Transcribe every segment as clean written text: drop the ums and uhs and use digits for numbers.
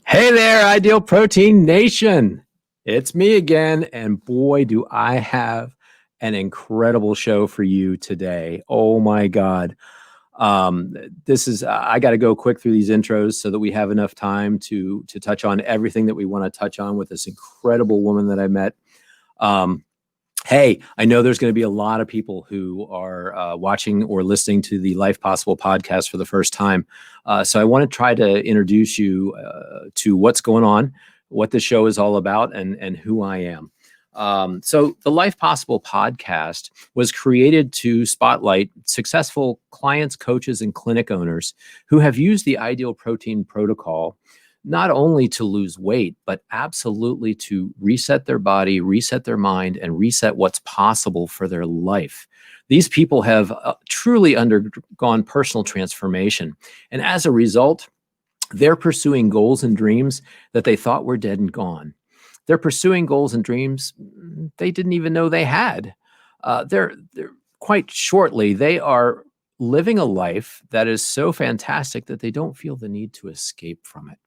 Hey there, Ideal Protein Nation. It's me again, and boy, do I have an incredible show for you today. Oh my God. I got to go quick through these intros so that we have enough time to touch on everything that we want to touch on with this incredible woman that I met. Um, Hey, I know there's going to be a lot of people who are watching or listening to the Life Possible podcast for the first time. So I want to try to introduce you to what's going on, what the show is all about, and who I am. So the Life Possible podcast was created to spotlight successful clients, coaches, and clinic owners who have used the Ideal Protein protocol not only to lose weight, but absolutely to reset their body, reset their mind, and reset what's possible for their life. These people have truly undergone personal transformation. And as a result, they're pursuing goals and dreams that they thought were dead and gone. They're pursuing goals and dreams they didn't even know they had. They're quite shortly, they are living a life that is so fantastic that they don't feel the need to escape from it.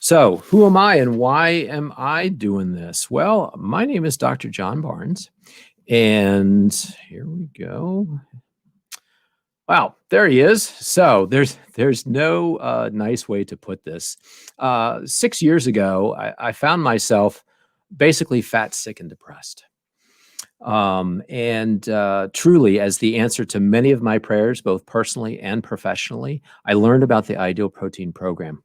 So, who am I and why am I doing this? Well, my name is Dr. John Barnes, and here we go. Wow, there he is. So there's no nice way to put this. 6 years ago, I found myself basically fat, sick, and depressed. Truly, as the answer to many of my prayers, both personally and professionally, I learned about the Ideal Protein program.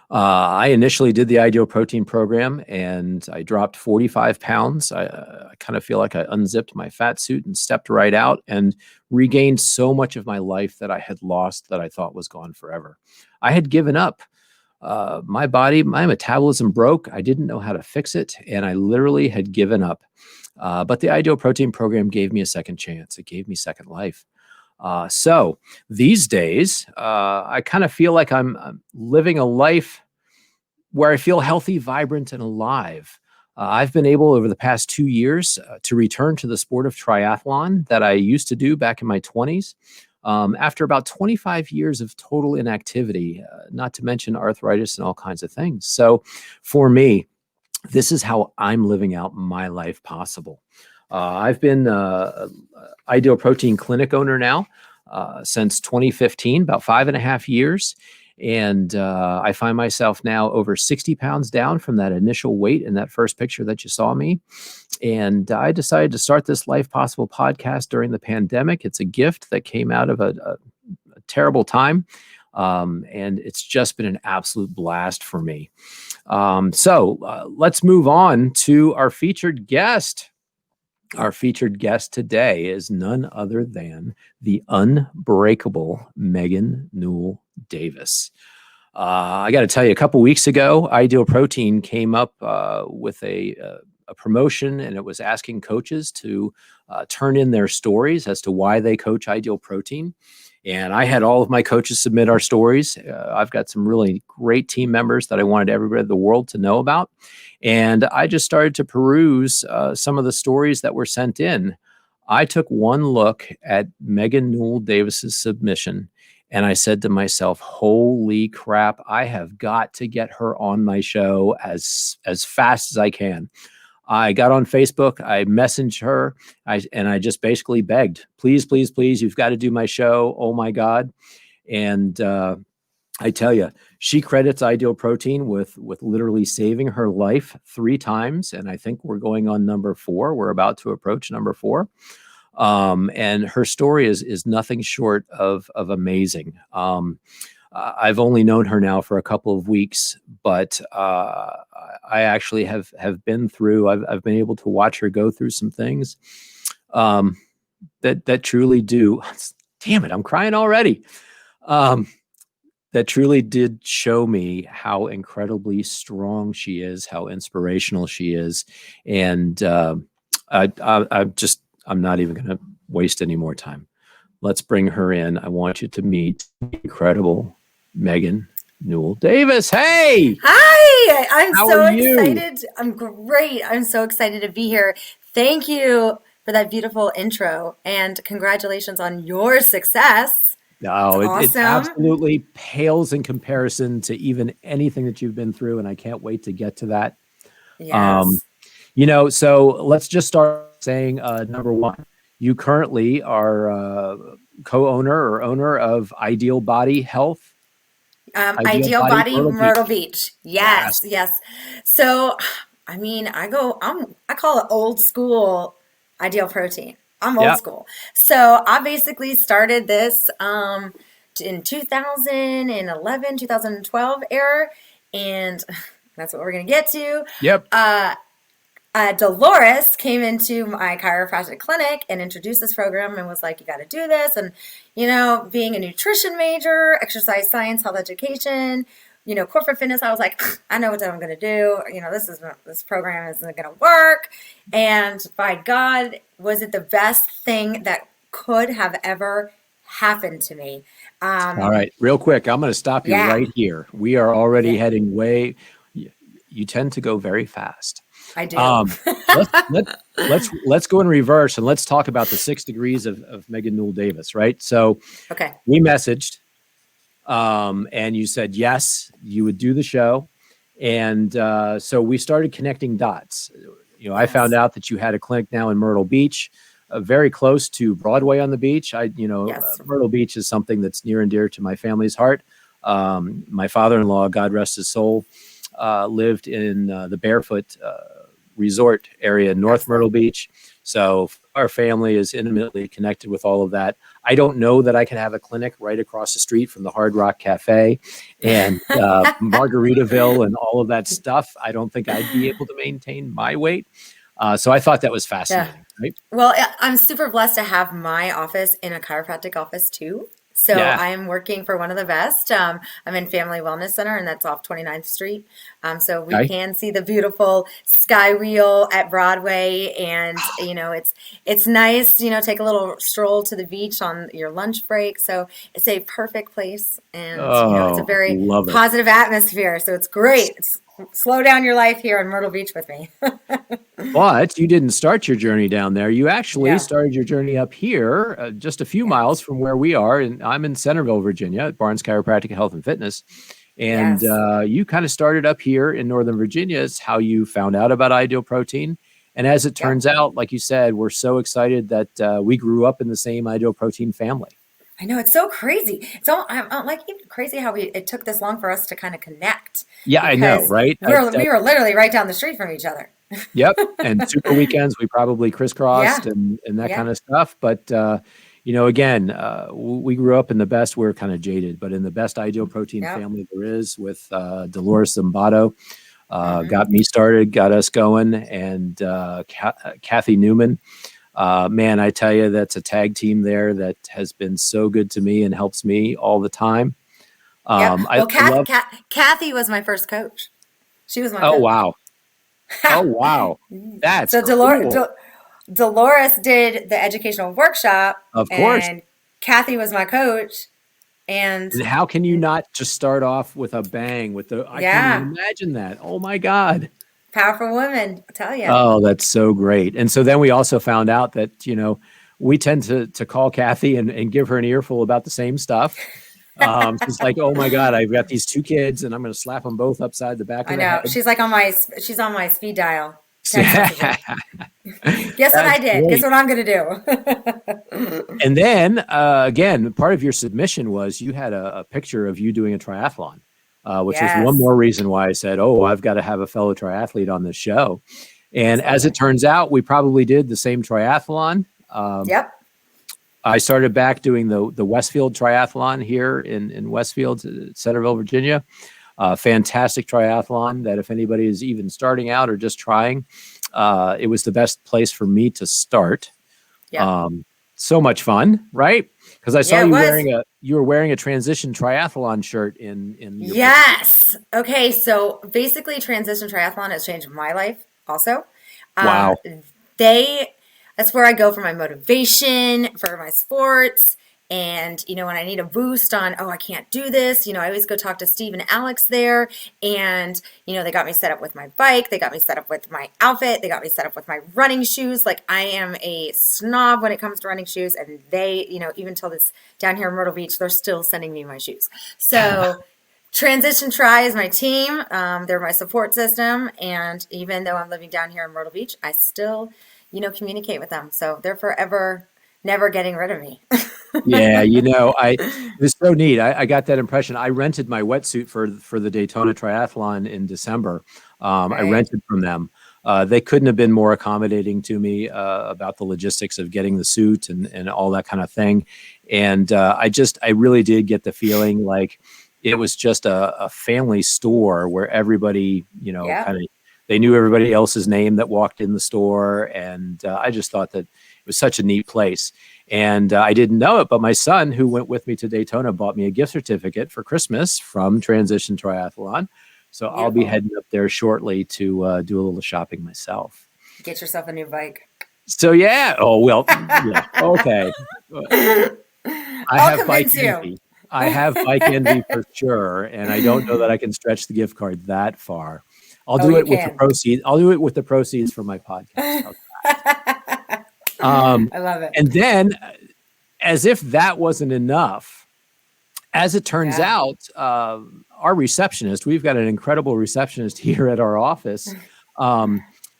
I initially did the Ideal Protein program and I dropped 45 pounds. I kind of feel like I unzipped my fat suit and stepped right out and regained so much of my life that I had lost that I thought was gone forever. I had given up. My body, my metabolism broke. I didn't know how to fix it. And I literally had given up. But the Ideal Protein program gave me a second chance. It gave me second life. So these days, I kind of feel like I'm living a life where I feel healthy, vibrant, and alive. I've been able over the past 2 years to return to the sport of triathlon that I used to do back in my 20s. After about 25 years of total inactivity, not to mention arthritis and all kinds of things. So for me, this is how I'm living out my life possible. I've been Ideal Protein clinic owner now since 2015, about 5.5 years. And I find myself now over 60 pounds down from that initial weight in that first picture that you saw me. And I decided to start this Life Possible podcast during the pandemic. It's a gift that came out of a terrible time. And it's just been an absolute blast for me. So let's move on to our featured guest. Our featured guest today is none other than the Unbreakable Meghan Newell Davis. I got to tell you, a couple weeks ago, Ideal Protein came up with a promotion, and it was asking coaches to turn in their stories as to why they coach Ideal Protein. And I had all of my coaches submit our stories. I've got some really great team members that I wanted everybody in the world to know about. And I just started to peruse some of the stories that were sent in. I took one look at Meghan Newell Davis's submission, and I said to myself, holy crap, I have got to get her on my show as fast as I can. I got on Facebook, I messaged her, and I just basically begged, please, please, please, you've got to do my show. Oh my God. And I tell you, she credits Ideal Protein with literally saving her life 3 times. And I think we're going on number 4. We're about to approach number 4. And her story is nothing short of amazing. I've only known her now for a couple of weeks, but I actually have been through. I've been able to watch her go through some things that truly do. Damn it, I'm crying already. That truly did show me how incredibly strong she is, how inspirational she is, and I'm not even going to waste any more time. Let's bring her in. I want you to meet the incredible Meghan Newell Davis. Hey! Hi! I'm How so are you? excited. I'm great. I'm so excited to be here. Thank you for that beautiful intro and congratulations on your success. No, it awesome. absolutely pales in comparison to even anything that you've been through, and I can't wait to get to that. Um, Yes. so let's just start saying number one, you currently are co-owner or owner of Ideal Body Health, Ideal Ideal Body Body, Myrtle Myrtle Beach. Beach. Yes, Yes. yes. So, I mean, I call it old school Ideal Protein. I'm old Yep. school. So I basically started this in 2011, 2012 era, and that's what we're gonna get to. Yep. Dolores came into my chiropractic clinic and introduced this program and was like, you got to do this. And, being a nutrition major, exercise science, health education, corporate fitness, I was like, I know what I'm going to do. This program isn't going to work. And by God, was it the best thing that could have ever happened to me? All right. Real quick, I'm going to stop you Yeah, right here. We are already yeah, heading you tend to go very fast. I do. Um, let's let's go in reverse and let's talk about the 6 degrees of Meghan Newell Davis, right? So Okay. we messaged, and you said yes, you would do the show, and so we started connecting dots. I found Yes. out that you had a clinic now in Myrtle Beach, very close to Broadway on the beach. Yes. Myrtle Beach is something that's near and dear to my family's heart. My father-in-law, God rest his soul, lived in the Barefoot resort area in North Myrtle Excellent. Beach. So our family is intimately connected with all of that. I don't know that I can have a clinic right across the street from the Hard Rock Cafe and Margaritaville and all of that stuff. I don't think I'd be able to maintain my weight. So I thought that was Yeah. fascinating, right? Well, I'm super blessed to have my office in a chiropractic office too. So Yeah. I am working for one of the best. I'm in Family Wellness Center, and that's off 29th Street. So we Okay. can see the beautiful sky wheel at Broadway, and it's nice. Take a little stroll to the beach on your lunch break. So it's a perfect place, and it's a Oh, very love it. positive atmosphere. So it's great. Slow down your life here in Myrtle Beach with me. But you didn't start your journey down there. You actually No. started your journey up here, just a few miles Yes. from where we are. And I'm in Centerville, Virginia, at Barnes Chiropractic Health and Fitness. And Yes. you kind of started up here in Northern Virginia. Is how you found out about Ideal Protein. And as it Yep. turns out, like you said, we're so excited that we grew up in the same Ideal Protein family. I know it's so crazy. I'm like even crazy how it took this long for us to kind of connect Yeah, I know, because right? we were literally right down the street from each other. Yep. And super weekends, we probably crisscrossed Yeah, and that kind yeah, of stuff. But, again, we grew up in the best, we're kind of jaded, but in the best Ideal Protein yeah. family there is with Dolores Zimbato. Hmm. Got me started, got us going. And Kathy Newman. Man, I tell you, that's a tag team there that has been so good to me and helps me all the time. Yep. I Well, love, Kathy was my first coach. She was my oh, coach. wow. Oh, wow. That's So cool. Dolores did the educational workshop, Of course. and Kathy was my coach. And And how can you not just start off with a bang with I can't even yeah, imagine that. Oh my God. powerful women, I tell you. Oh, that's so great. And so then we also found out that, we tend to call Kathy and give her an earful about the same stuff. She's like, oh my God, I've got these two kids and I'm going to slap them both upside the back I of the know. head. She's on my speed dial text messaging. Guess what I That's did? Guess great. what I'm going to do? And then again, part of your submission was you had a picture of you doing a triathlon, which was one Yes. more reason why I said, oh, I've got to have a fellow triathlete on this show. And as it Absolutely. turns out, we probably did the same triathlon. Yep. I started back doing the Westfield Triathlon here in Westfield, Centerville, Virginia. Fantastic triathlon that if anybody is even starting out or just trying, it was the best place for me to start. Yep. So much fun, right? Because I saw Yeah, it you was. wearing a transition triathlon shirt in your picture. Yes. Okay. So basically, Transition Triathlon has changed my life also. Um, Wow. they, that's where I go for my motivation, for my sports. And, when I need a boost on, oh, I can't do this, I always go talk to Steve and Alex there. And, they got me set up with my bike. They got me set up with my outfit. They got me set up with my running shoes. Like, I am a snob when it comes to running shoes. And they, even till this down here in Myrtle Beach, they're still sending me my shoes. So Transition Tri is my team. They're my support system. And even though I'm living down here in Myrtle Beach, I still, communicate with them. So they're forever never getting rid of me. Yeah, it was so neat. I got that impression. I rented my wetsuit for the Daytona Triathlon in December. I rented from them. They couldn't have been more accommodating to me about the logistics of getting the suit and all that kind of thing. And I really did get the feeling like it was just a family store where everybody, kind of, they knew everybody else's name that walked in the store. And I just thought that it was such a neat place. And I didn't know it, but my son, who went with me to Daytona, bought me a gift certificate for Christmas from Transition Triathlon. So I'll be heading up there shortly to do a little shopping myself. Get yourself a new bike. So yeah. Oh well. Yeah. Okay. I'll convince you. Envy. I have bike envy for sure, and I don't know that I can stretch the gift card that far. I'll do it with the proceeds. I'll do it with the proceeds from my podcast. I love it. And then, as if that wasn't enough, as it turns out, our receptionist, we've got an incredible receptionist here at our office.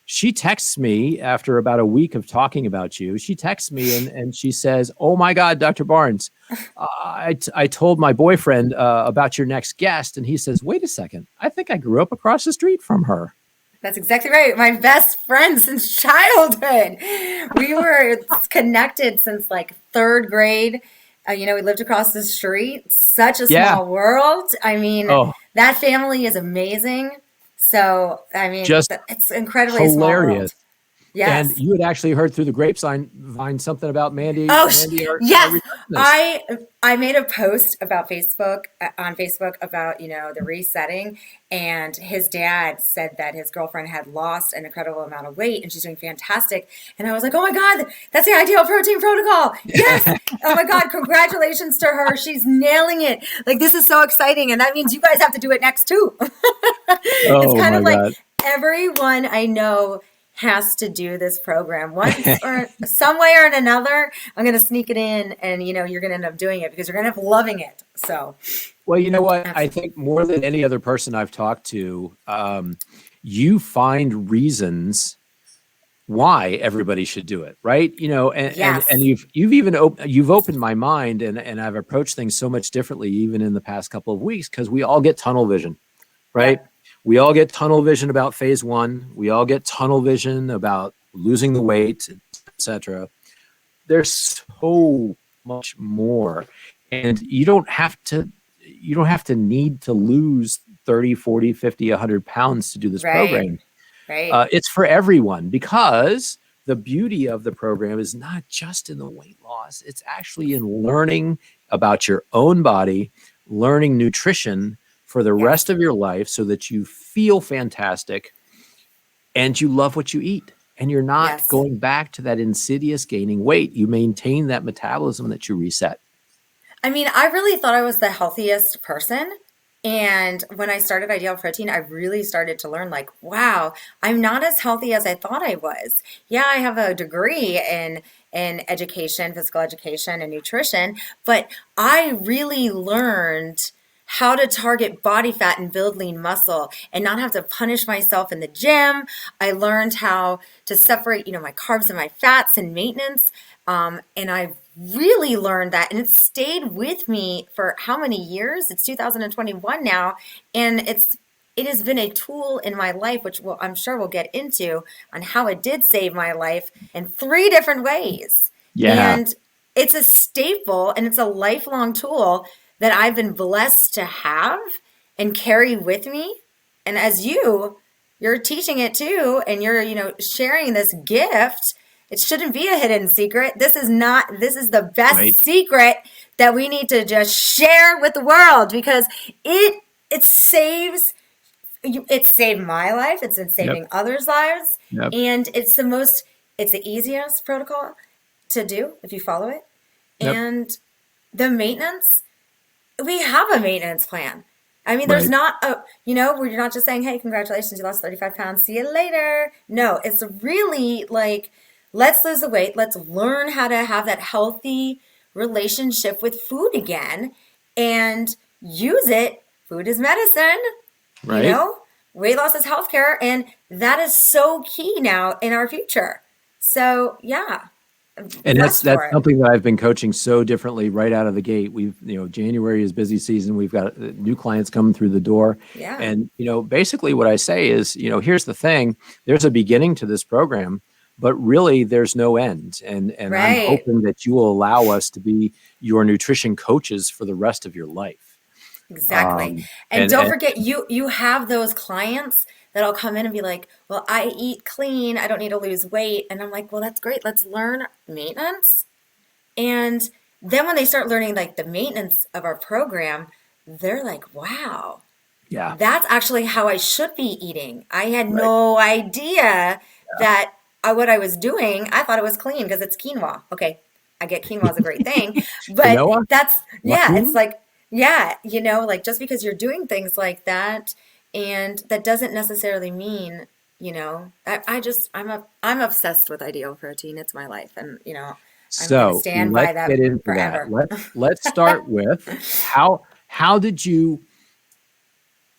She texts me after about a week of talking about you. She texts me and she says, "Oh my God, Dr. Barnes, I told my boyfriend about your next guest." And he says, "Wait a second. I think I grew up across the street from her." That's exactly right. My best friend since childhood. We were connected since like third grade. We lived across the street. Such a small world. I mean, that family is amazing. So, I mean, it's incredibly hilarious. Small. Yes. And you had actually heard through the grapevine something about Mandy. Oh, Mandy, yes. I made a post about on Facebook about, the resetting, and his dad said that his girlfriend had lost an incredible amount of weight and she's doing fantastic. And I was like, oh my God, that's the Ideal Protein Protocol. Yes. Oh my God. Congratulations to her. She's nailing it. Like, this is so exciting. And that means you guys have to do it next too. It's kind of like everyone I know has to do this program once or some way or another. I'm going to sneak it in, and you're going to end up doing it because you're going to end up loving it. So, well, you know what? I think more than any other person I've talked to, you find reasons why everybody should do it, right? And you've opened my mind, and I've approached things so much differently, even in the past couple of weeks, because we all get tunnel vision, right? Yeah. We all get tunnel vision about phase one. We all get tunnel vision about losing the weight, etc. There's so much more. And you don't have to need to lose 30, 40, 50, 100 pounds to do this program. Right. It's for everyone, because the beauty of the program is not just in the weight loss. It's actually in learning about your own body, learning nutrition for the rest of your life so that you feel fantastic and you love what you eat. And you're not going back to that insidious gaining weight. You maintain that metabolism that you reset. I mean, I really thought I was the healthiest person. And when I started Ideal Protein, I really started to learn, like, wow, I'm not as healthy as I thought I was. Yeah, I have a degree in education, physical education, and nutrition, but I really learned how to target body fat and build lean muscle and not have to punish myself in the gym. I learned how to separate, my carbs and my fats and maintenance. And I really learned that, and it stayed with me for how many years? It's 2021 now. And it has been a tool in my life, which I'm sure we'll get into, on how it did save my life in 3 different ways. Yeah. And it's a staple, and it's a lifelong tool that I've been blessed to have and carry with me. And as you're teaching it too, and you're, sharing this gift, it shouldn't be a hidden secret. This is the best secret that we need to just share with the world, because it saved my life. It's been saving others' lives. Yep. And it's the easiest protocol to do if you follow it. Yep. And the maintenance, we have a maintenance plan. I mean, there's Right. not a, you know, where you're not just saying, hey, congratulations, you lost 35 pounds, see you later. No, it's really like, let's lose the weight. Let's learn how to have that healthy relationship with food again and use it. Food is medicine, you Right. know, weight loss is healthcare. And that is so key now in our future. So, yeah, And that's blessed for it. something that I've been coaching so differently right out of the gate. January is busy season. We've got new clients coming through the door. Yeah. And, basically what I say is, here's the thing, there's a beginning to this program, but really there's no end. And I'm Right. hoping that you will allow us to be your nutrition coaches for the rest of your life. Exactly. And don't forget, you have those clients that'll come in and be like, well, I eat clean. I don't need to lose weight. And I'm like, well, that's great. Let's learn maintenance. And then when they start learning like the maintenance of our program, they're like, wow, Yeah. that's actually how I should be eating. I had no idea that what I was doing, I thought it was clean because it's quinoa. Okay. I get quinoa is a great thing, but Quinoa? that's, yeah, Quinoa? it's like, yeah, like just because you're doing things like that, and that doesn't necessarily mean, I'm obsessed with ideal protein. It's my life. And, I'm going to So stand by let's that get into forever. that. Let's start with how did you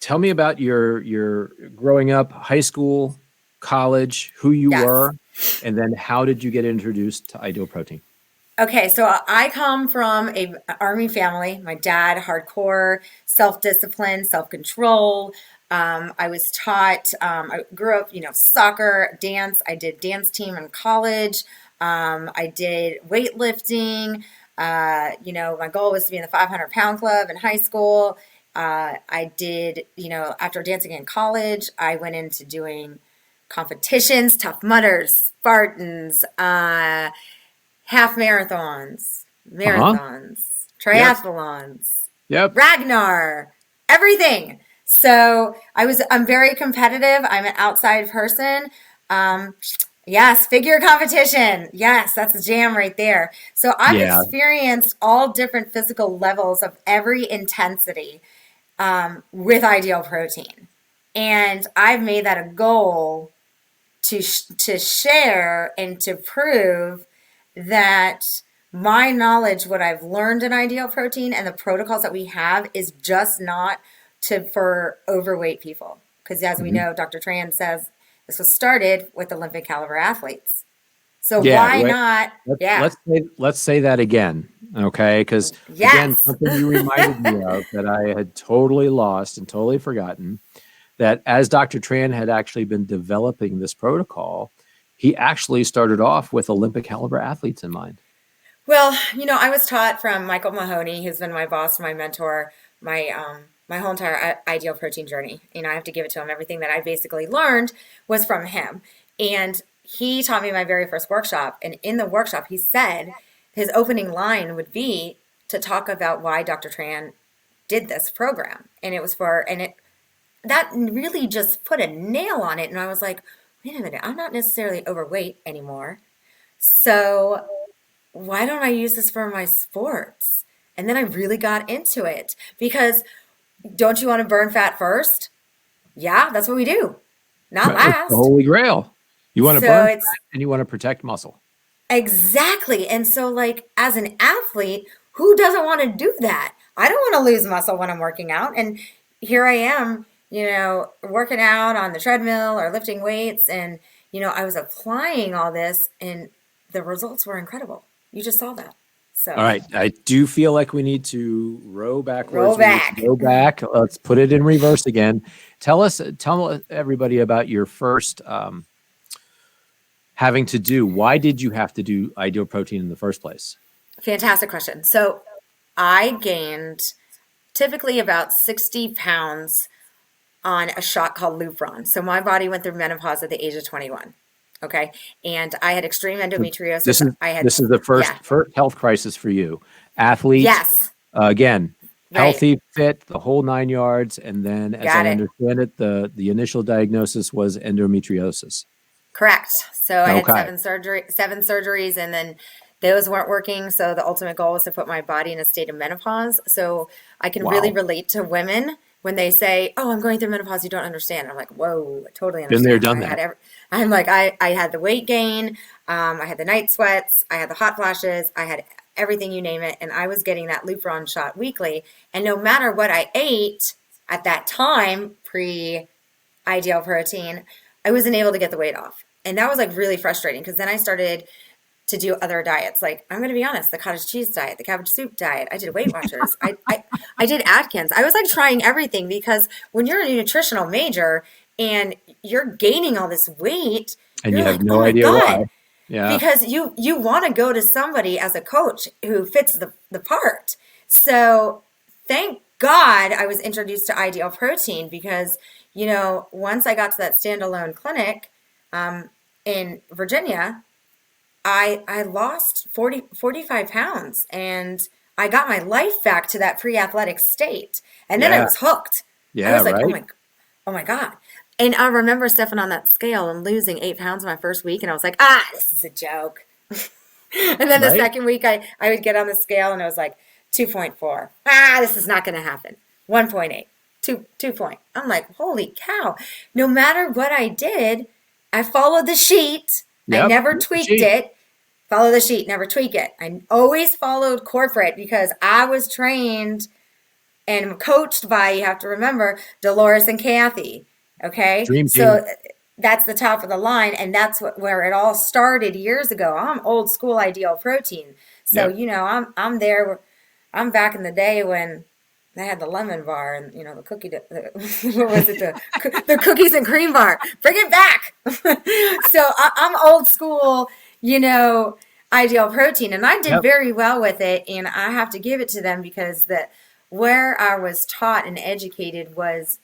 tell me about your growing up, high school, college, who you Yes. were, and then how did you get introduced to Ideal Protein? Okay, so I come from a Army family. My dad, hardcore, self-discipline, self-control. I was taught, I grew up, soccer, dance. I did dance team in college. I did weightlifting. My goal was to be in the 500-pound club in high school. I did, after dancing in college, I went into doing competitions, Tough Mudders, Spartans, half marathons, triathlons, Yep. Ragnar, everything. So I'm very competitive. I'm an outside person. Yes, figure competition. Yes, that's a jam right there. So I've Yeah. experienced all different physical levels of every intensity with Ideal Protein. And I've made that a goal to share and to prove that my knowledge, what I've learned in Ideal Protein and the protocols that we have is just not for overweight people. Because as we know, Dr. Tran says this was started with Olympic caliber athletes. So why not? Let's say that again, okay? Because again, something you reminded me of that I had totally lost and totally forgotten, that as Dr. Tran had actually been developing this protocol, he actually started off with Olympic caliber athletes in mind. Well, I was taught from Michael Mahoney, who's been my boss, my mentor, my whole entire Ideal Protein journey. I have to give it to him. Everything that I basically learned was from him. And he taught me my very first workshop. And in the workshop, he said his opening line would be to talk about why Dr. Tran did this program. And it was that really just put a nail on it. And I was like, wait a minute, I'm not necessarily overweight anymore. So why don't I use this for my sports? And then I really got into it because don't you want to burn fat first? Yeah, that's what we do. Not last. It's the Holy Grail. You want to burn fat and you want to protect muscle. Exactly. And so as an athlete, who doesn't want to do that? I don't want to lose muscle when I'm working out. And here I am, working out on the treadmill or lifting weights. And, I was applying all this and the results were incredible. You just saw that. So. All right. I do feel like we need to row backwards. Roll back. Go back. Let's put it in reverse again. Tell everybody about your first having to do. Why did you have to do Ideal Protein in the first place? Fantastic question. So I gained typically about 60 pounds on a shot called Lupron. So my body went through menopause at the age of 21. Okay. And I had extreme endometriosis. This is the first health crisis for you. Athlete. Yes. Again, healthy, fit, the whole 9 yards. And then as I understand it, the initial diagnosis was endometriosis. Correct. So I had 7 surgeries and then those weren't working. So the ultimate goal was to put my body in a state of menopause. So I can really Wow. relate to women when they say, "Oh, I'm going through menopause. You don't understand." I'm like, "Whoa, I totally Been there, understand." done that. I'm like, I had the weight gain, I had the night sweats, I had the hot flashes, I had everything, you name it, and I was getting that Lupron shot weekly. And no matter what I ate at that time, pre-ideal protein, I wasn't able to get the weight off. And that was like really frustrating because then I started to do other diets. Like, I'm going to be honest, the cottage cheese diet, the cabbage soup diet. I did Weight Watchers. I did Atkins. I was like trying everything because when you're a nutritional major and you're gaining all this weight, And you're you have like, no oh my idea why. God. Yeah. Because you want to go to somebody as a coach who fits the part. So thank God I was introduced to Ideal Protein because, once I got to that standalone clinic in Virginia, I lost 45 pounds and I got my life back to that pre-athletic state. And then I Yeah. was hooked. I Yeah, was like, right? oh my God. And I remember stepping on that scale and losing 8 pounds in my first week. And I was like, this is a joke. And then the Right? second week I would get on the scale and I was like 2.4. This is not going to happen. 1.8, 2 point. I'm like, holy cow. No matter what I did, I followed the sheet. I Yep. never tweaked it. Follow the sheet, never tweak it. I always followed corporate because I was trained and coached by, you have to remember, Dolores and Kathy. Okay. Dream team. So that's the top of the line. And that's where it all started years ago. I'm old school Ideal Protein. So, Yep. I'm there. I'm back in the day when they had the lemon bar and, the cookie, what was it? The cookies and cream bar. Bring it back. So I'm old school, Ideal Protein. And I did Yep. very well with it. And I have to give it to them because where I was taught and educated was,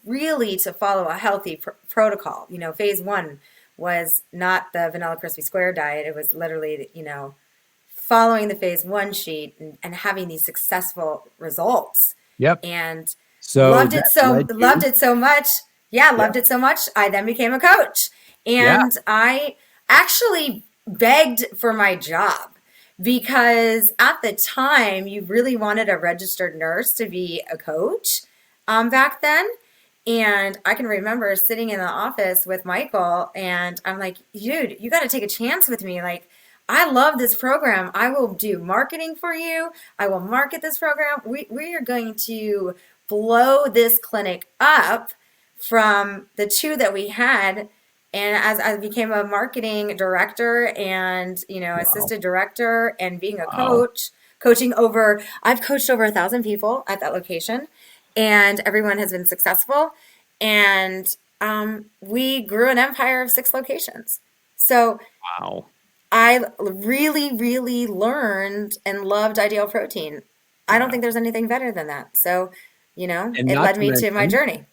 really to follow a healthy protocol. Phase 1 was not the vanilla crispy square diet. It was literally, following the phase 1 sheet and having these successful results. Yep. And So loved that it so led loved you. it so much. Yeah, Yep. loved it so much. I then became a coach. Yeah. And I actually begged for my job because at the time you really wanted a registered nurse to be a coach back then. And I can remember sitting in the office with Michael and I'm like, dude, you got to take a chance with me. Like, I love this program. I will do marketing for you. I will market this program. We are going to blow this clinic up from the 2 that we had. And as I became a marketing director and, Wow. assistant director and being a Wow. coach, I've coached over 1,000 people at that location and everyone has been successful. And we grew an empire of 6 locations. So Wow. I really, really learned and loved Ideal Protein. I don't Yeah. think there's anything better than that. So, And it led me to my journey.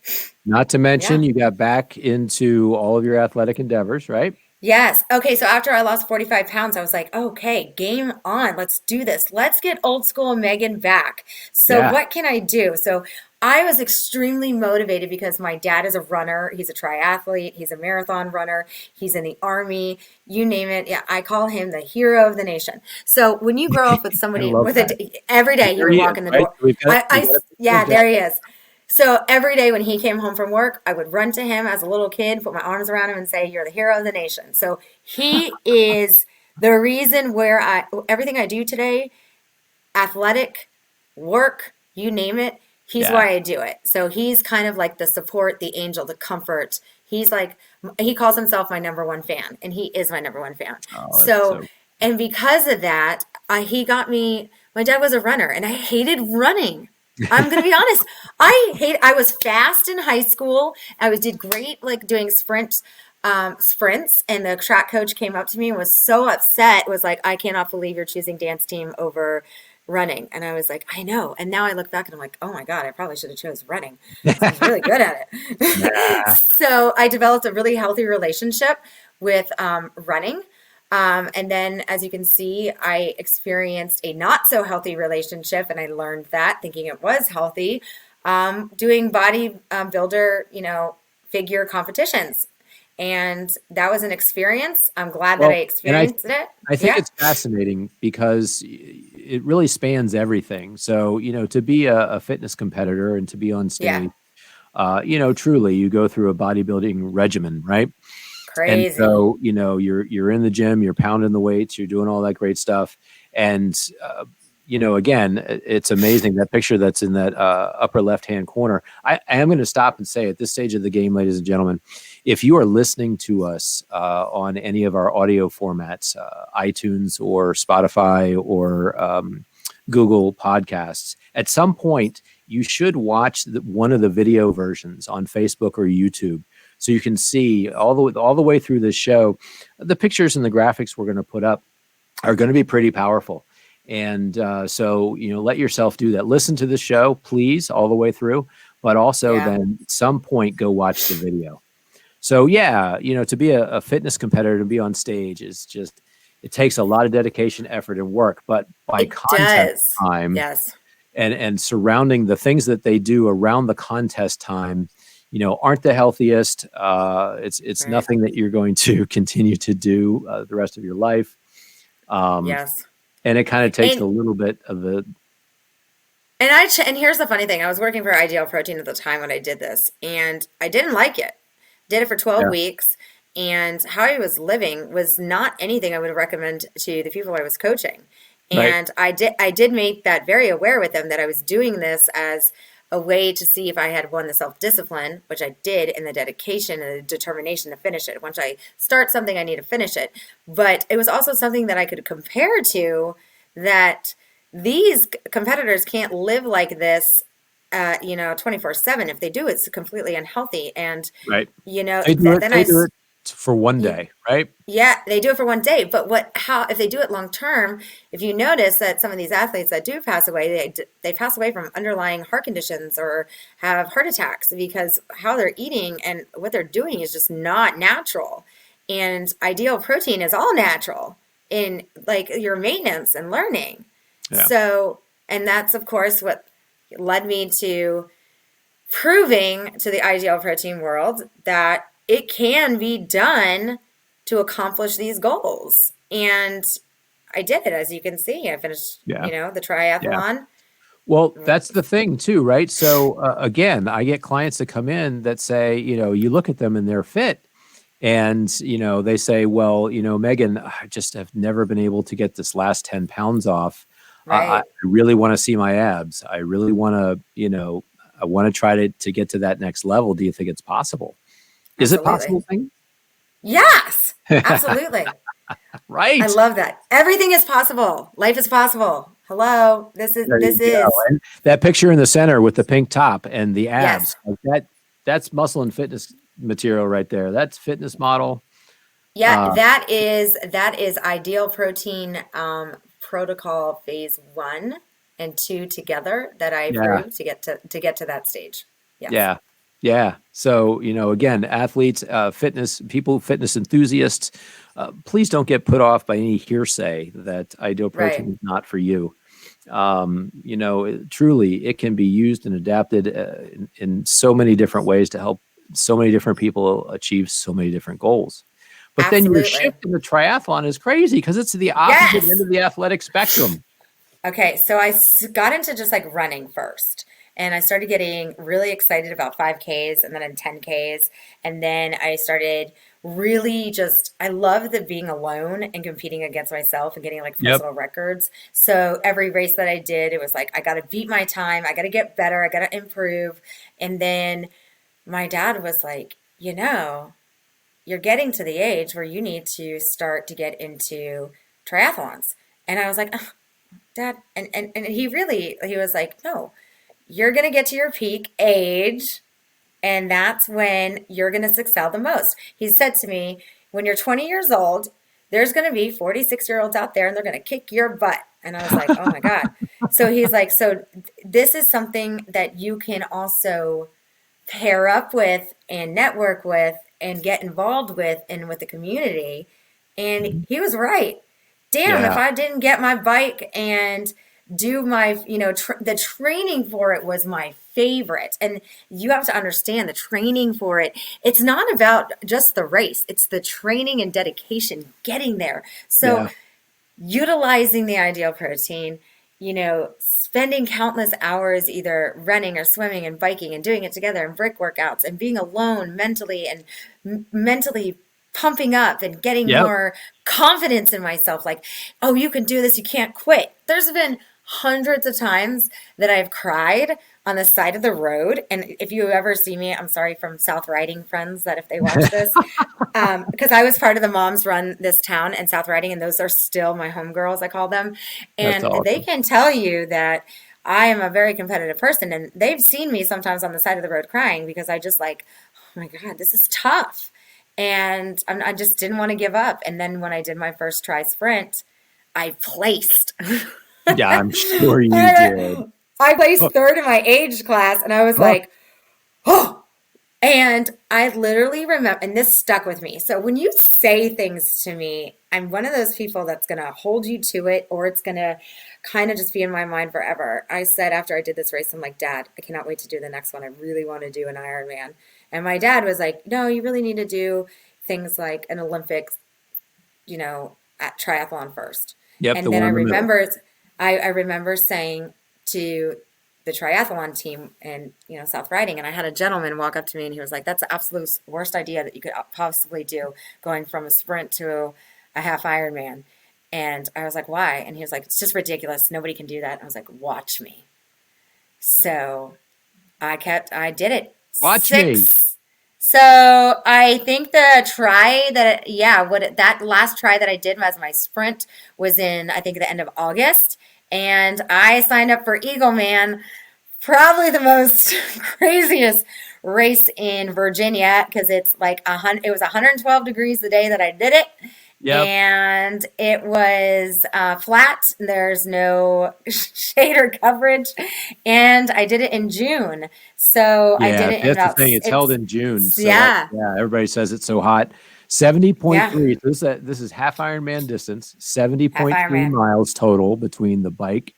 not to mention, Yeah. you got back into all of your athletic endeavors, right? Yes. Okay. So after I lost 45 pounds, I was like, okay, game on. Let's do this. Let's get old school Megan back. So Yeah. what can I do? So I was extremely motivated because my dad is a runner. He's a triathlete. He's a marathon runner. He's in the army. You name it. Yeah, I call him the hero of the nation. So when you grow up with I somebody love that. every day you There would he walk is, in the right? door. We got a picture Yeah, of there he is. So every day when he came home from work, I would run to him as a little kid, put my arms around him and say, "You're the hero of the nation." So he is the reason where everything I do today, athletic, work, you name it, he's Yeah. why I do it. So he's kind of like the support, the angel, the comfort. He's like, he calls himself my number 1 fan, and he is my number 1 fan. Oh, that's So, so and because of that, he got me, my dad was a runner, and I hated running. I'm going to be honest. I was fast in high school. Did great, like doing sprints. And the track coach came up to me and was so upset. Was like, "I cannot believe you're choosing dance team over running." And I was like, "I know." And now I look back and I'm like, "Oh my God, I probably should have chose running." I was really good at it. Nah. So I developed a really healthy relationship with running. And then, as you can see, I experienced a not so healthy relationship, and I learned that thinking it was healthy, doing body builder, figure competitions. And that was an experience. I'm glad that I Well, and experienced it. I think Yeah. it's fascinating because it really spans everything. So, to be a fitness competitor and to be on Yeah. stage, truly you go through a bodybuilding regimen, right? And Crazy. so, you're in the gym, you're pounding the weights, you're doing all that great stuff. And, again, it's amazing that picture that's in that upper left-hand corner. I am going to stop and say at this stage of the game, ladies and gentlemen, if you are listening to us on any of our audio formats, iTunes or Spotify or Google Podcasts, at some point you should watch one of the video versions on Facebook or YouTube, so you can see all the way through this show. The pictures and the graphics we're going to put up are going to be pretty powerful. And so, let yourself do that. Listen to the show, please, all the way through, but also Yeah. then at some point go watch the video. So yeah, to be a fitness competitor, to be on stage is just, it takes a lot of dedication, effort, and work. But by It contest does. time Yes. and surrounding the things that they do around the contest time, aren't the healthiest. It's Right. nothing that you're going to continue to do the rest of your life. Yes. And it kind of takes And a little bit of the, and here's the funny thing. I was working for Ideal Protein at the time when I did this, and I didn't like it. Did it for 12 yeah, weeks, and how I was living was not anything I would recommend to the people I was coaching. right. And I did make that very aware with them that I was doing this as a way to see if I had won the self-discipline, which I did, and the dedication and the determination to finish it. Once I start something, I need to finish it. But it was also something that I could compare to, that these competitors can't live like this, 24/7. If they do, it's completely unhealthy. And, Right. They do th it. then They do it for one y- day, right? yeah, they do it for one day. But how, if they do it long term, if you notice that some of these athletes that do pass away, they pass away from underlying heart conditions or have heart attacks because how they're eating and what they're doing is just not natural. And Ideal Protein is all natural in like your maintenance and learning. Yeah. So, and that's of course what led me to proving to the Ideal Protein world that it can be done to accomplish these goals. And I did it, as you can see. I finished, Yeah. the Yeah. triathlon. Well, that's the thing too, right? So again, I get clients that come in that say, you look at them and they're fit, and they say, well, Megan, I just have never been able to get this last 10 pounds off. I Right. really want to see my abs. I really want to, I want to try to get to that next level. Do you think it's possible? Is it Absolutely. possible, Megan? Yes, absolutely. I Right. love that. Everything is possible. Life is possible. Hello. This is There this you go. is And that picture in the center with the pink top and the yes. abs, like that's muscle and fitness material right there. That's fitness model. Yeah, Uh, that is Ideal Protein protocol phase 1 and 2 together that I yeah, approved to get to that stage. Yes. yeah, yeah. So, again, athletes, fitness people, fitness enthusiasts, please don't get put off by any hearsay that ideal Right. protein is not for you. Truly, it can be used and adapted in so many different ways to help so many different people achieve so many different goals. But then your Absolutely. shift in the triathlon is crazy because it's the opposite end Yes. of the athletic spectrum. Okay, so got into just like running first. And I started getting really excited about 5Ks and then in 10Ks. And then I started really just, I love the being alone and competing against myself and getting like Yep. personal records. So every race that I did, it was like, I got to beat my time. I got to get better. I got to improve. And then my dad was like, you're getting to the age where you need to start to get into triathlons. And I was like, "Ugh, Dad," and he was like, no, you're going to get to your peak age, and that's when you're going to excel the most. He said to me, when you're 20 years old, there's going to be 46-year-olds out there and they're going to kick your butt. And I was like, oh my God. So he's like, so this is something that you can also pair up with and network with and get involved with and with the community. And he was right. Damn, if Yeah. I didn't get my bike and do my, the training for it was my favorite. And you have to understand the training for it. It's not about just the race. It's the training and dedication getting there. So Yeah. utilizing the ideal protein, spending countless hours either running or swimming and biking and doing it together and brick workouts and being alone mentally and mentally pumping up and getting Yep. more confidence in myself. Like, oh, you can do this. You can't quit. There's been hundreds of times that I've cried on the side of the road. And if you ever see me, I'm sorry, from South Riding friends that if they watch this, because I was part of the Moms Run This Town and South Riding, and those are still my homegirls, I call them. That's And they awesome. can tell you that I am a very competitive person. And they've seen me sometimes on the side of the road crying because I just like, oh my God, this is tough. And I just didn't want to give up. And then when I did my first tri sprint, I placed. Yeah, I'm sure you did. I placed Oh, third in my age class, and I was oh, like, oh. And I literally remember, and this stuck with me. So when you say things to me, I'm one of those people that's going to hold you to it, or it's going to kind of just be in my mind forever. I said after I did this race, I'm like, Dad, I cannot wait to do the next one. I really want to do an Ironman. And my dad was like, no, you really need to do things like an Olympics, at triathlon first. yep, the And then one I in the middle. remember, I remember saying to the triathlon team in, South Riding, and I had a gentleman walk up to me and he was like, that's the absolute worst idea that you could possibly do, going from a sprint to a half Ironman. And I was like, why? And he was like, it's just ridiculous. Nobody can do that. And I was like, watch me. So I did it. Watch me. So I think the try that, that last try that I did as my sprint was in, I think, the end of August. And I signed up for Eagle Man, probably the most craziest race in Virginia, because it's like it was 112 degrees the day that I did it. Yep. And it was flat. There's no shade or coverage. And I did it in June. So I Yeah, did it in that's the about, thing. It's held in June. So yeah, yeah, everybody says it's so hot. yeah, 70.3. This is half Ironman distance, half 70.3 Ironman. miles total between the bike.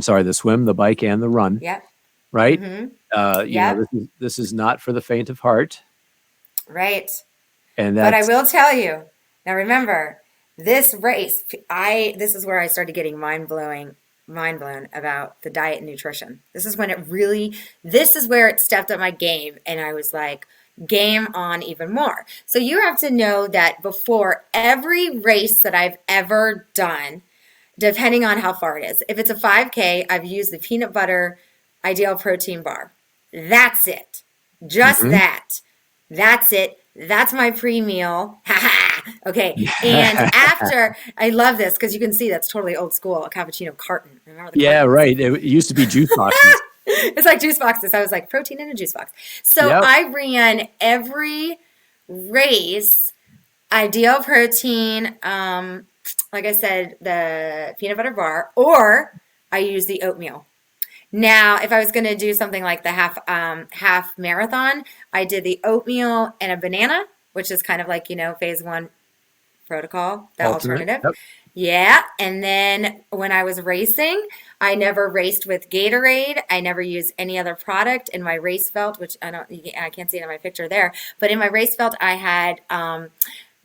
Sorry, the swim, the bike, and the run. Yep. Right. Mm-hmm. Yep. This is not for the faint of heart. Right. And But I that's will tell you, now remember, this race, this is where I started getting mind blown about the diet and nutrition. This is where it stepped up my game, and I was like, game on even more. So you have to know that before every race that I've ever done, depending on how far it is, if it's a 5K, I've used the peanut butter ideal protein bar. That's it. Just Mhm. that. That's it. That's my pre-meal. Okay. And after, I love this because you can see that's totally old school, a cappuccino carton. Remember the Yeah, carton? right. It used to be juice boxes. It's like juice boxes. I was like, protein in a juice box. So Yep. I ran every race, ideal protein, like I said, the peanut butter bar, or I use the oatmeal. Now, if I was going to do something like the half marathon, I did the oatmeal and a banana, which is kind of like, phase 1 protocol, the Alternate. alternative. Yep. Yeah. And then when I was racing, I never raced with Gatorade. I never used any other product in my race belt, which I can't see it in my picture there. But in my race belt, I had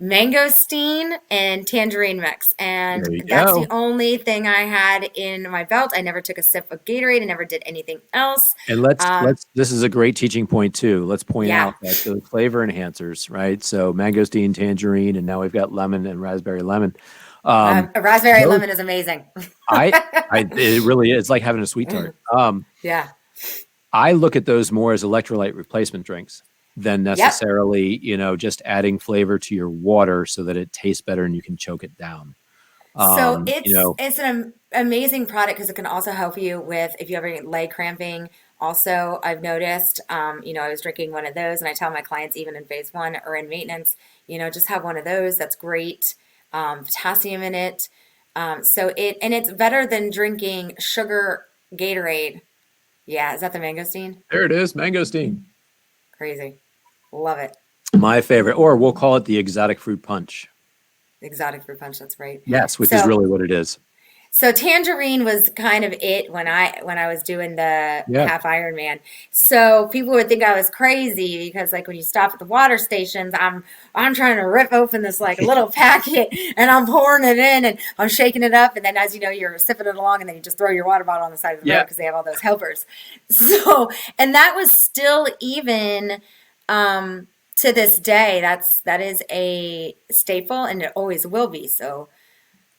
mangosteen and tangerine mix. And There you that's go. the only thing I had in my belt. I never took a sip of Gatorade. I never did anything else. And this is a great teaching point too. Let's point Yeah. out that the flavor enhancers, right? So mangosteen, tangerine, and now we've got lemon and raspberry lemon. A raspberry those- lemon is amazing. it really is. It's like having a sweet tart. Yeah. I look at those more as electrolyte replacement drinks than necessarily, just adding flavor to your water so that it tastes better and you can choke it down. So it's an amazing product because it can also help you with if you have any leg cramping. Also, I've noticed, I was drinking one of those, and I tell my clients even in phase 1 or in maintenance, just have one of those. That's great. Potassium in it. So it's better than drinking sugar Gatorade. Yeah, is that the mangosteen? There it is, mangosteen. Crazy. Love it. My favorite, or we'll call it the exotic fruit punch. Exotic fruit punch, that's right. Yes, which is really what it is. So Tangerine was kind of it when I was doing the Yeah. half Ironman. So people would think I was crazy because like when you stop at the water stations, I'm trying to rip open this like little packet and I'm pouring it in and I'm shaking it up, and then as you know you're sipping it along and then you just throw your water bottle on the side of the road Yeah. because they have all those helpers. So and that was still even to this day that is a staple and it always will be. So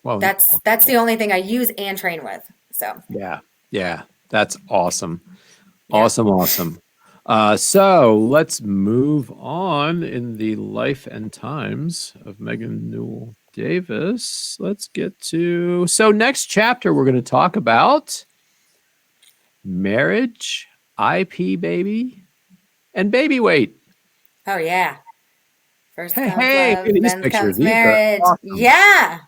Well, that's the only thing I use and train with. So yeah. Yeah. That's awesome. yeah. Awesome. So let's move on in the life and times of Meghan Newell Davis. Let's get to, so next chapter, we're going to talk about marriage, IP baby, and baby weight. Oh yeah. First Hey, comes look at love, these then pictures. comes These are marriage. awesome. Yeah.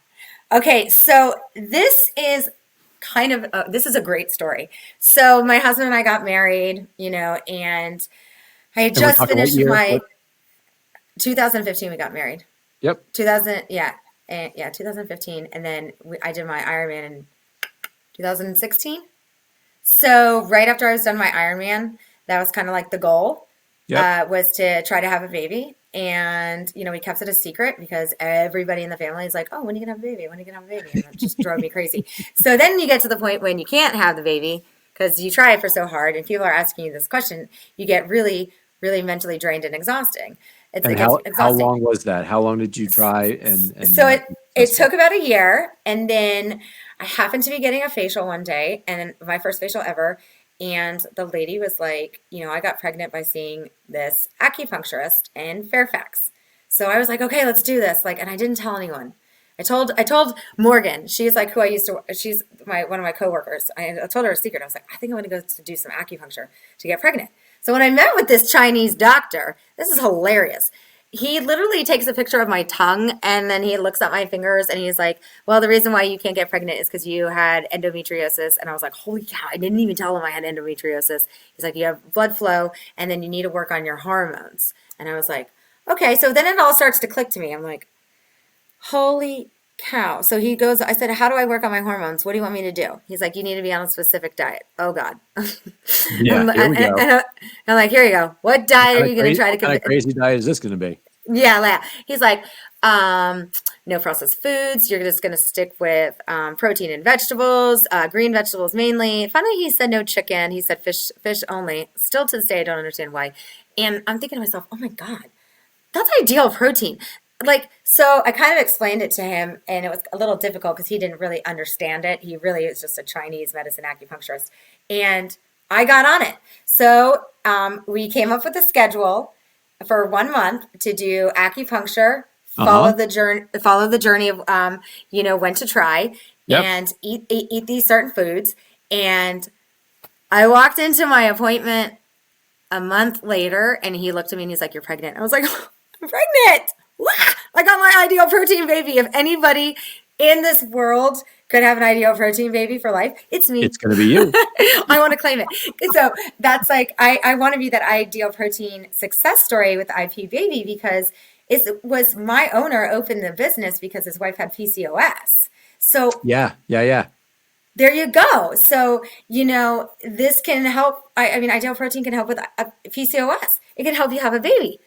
Okay, so this is kind of this is a great story. So my husband and I got married, and I had And we're just talking what finished year? my 2015. We got married. Yep. 2000, yeah, and yeah, 2015, and then I did my Ironman in 2016. So right after I was done my Ironman, that was kind of like the goal, Yep. was to try to have a baby. And, we kept it a secret because everybody in the family is like, oh, when are you going to have a baby? When are you going to have a baby? And it just drove me crazy. So then you get to the point when you can't have the baby because you try it for so hard and people are asking you this question, you get really, really mentally drained and exhausting. And It gets how exhausting. long was that? How long did you try and So not it be it successful? took about a year, and then I happened to be getting a facial one day, and my first facial ever. And the lady was like, I got pregnant by seeing this acupuncturist in Fairfax. So I was like, okay, let's do this. Like, and I didn't tell anyone. I told Morgan. She's like who I used to. She's one of my coworkers. I told her a secret. I was like, I think I'm going to go to do some acupuncture to get pregnant. So when I met with this Chinese doctor, this is hilarious. He literally takes a picture of my tongue and then he looks at my fingers and he's like, well, the reason why you can't get pregnant is because you had endometriosis. And I was like, holy cow, I didn't even tell him I had endometriosis. He's like, you have blood flow and then you need to work on your hormones. And I was like, okay. So then it all starts to click to me. I'm like, holy cow. So he goes, I said, how do I work on my hormones? What do you want me to do? He's like, you need to be on a specific diet. Oh God. Yeah, here we go. And I'm like, here you go. What diet are you going to try to What kind of crazy diet is this going to be? Yeah. He's like, no processed foods. You're just going to stick with protein and vegetables, green vegetables mainly. Finally, he said no chicken. He said fish only. Still to this day, I don't understand why. And I'm thinking to myself, oh my God, that's ideal protein. Like, so I kind of explained it to him, and it was a little difficult because he didn't really understand it. He really is just a Chinese medicine acupuncturist. And I got on it. So we came up with a schedule for 1 month to do acupuncture, Uh-huh. follow the journey of when to try Yep. and eat these certain foods. And I walked into my appointment a month later and he looked at me and he's like, you're pregnant. I was like, I'm pregnant. Wah! I got my ideal protein baby. If anybody in this world could have an ideal protein baby for life, it's me. It's going to be you. I want to claim it. So that's like, I want to be that ideal protein success story with the IP baby because it was my owner opened the business because his wife had PCOS. So Yeah. there you go. So, this can help. I mean, ideal protein can help with PCOS. It can help you have a baby.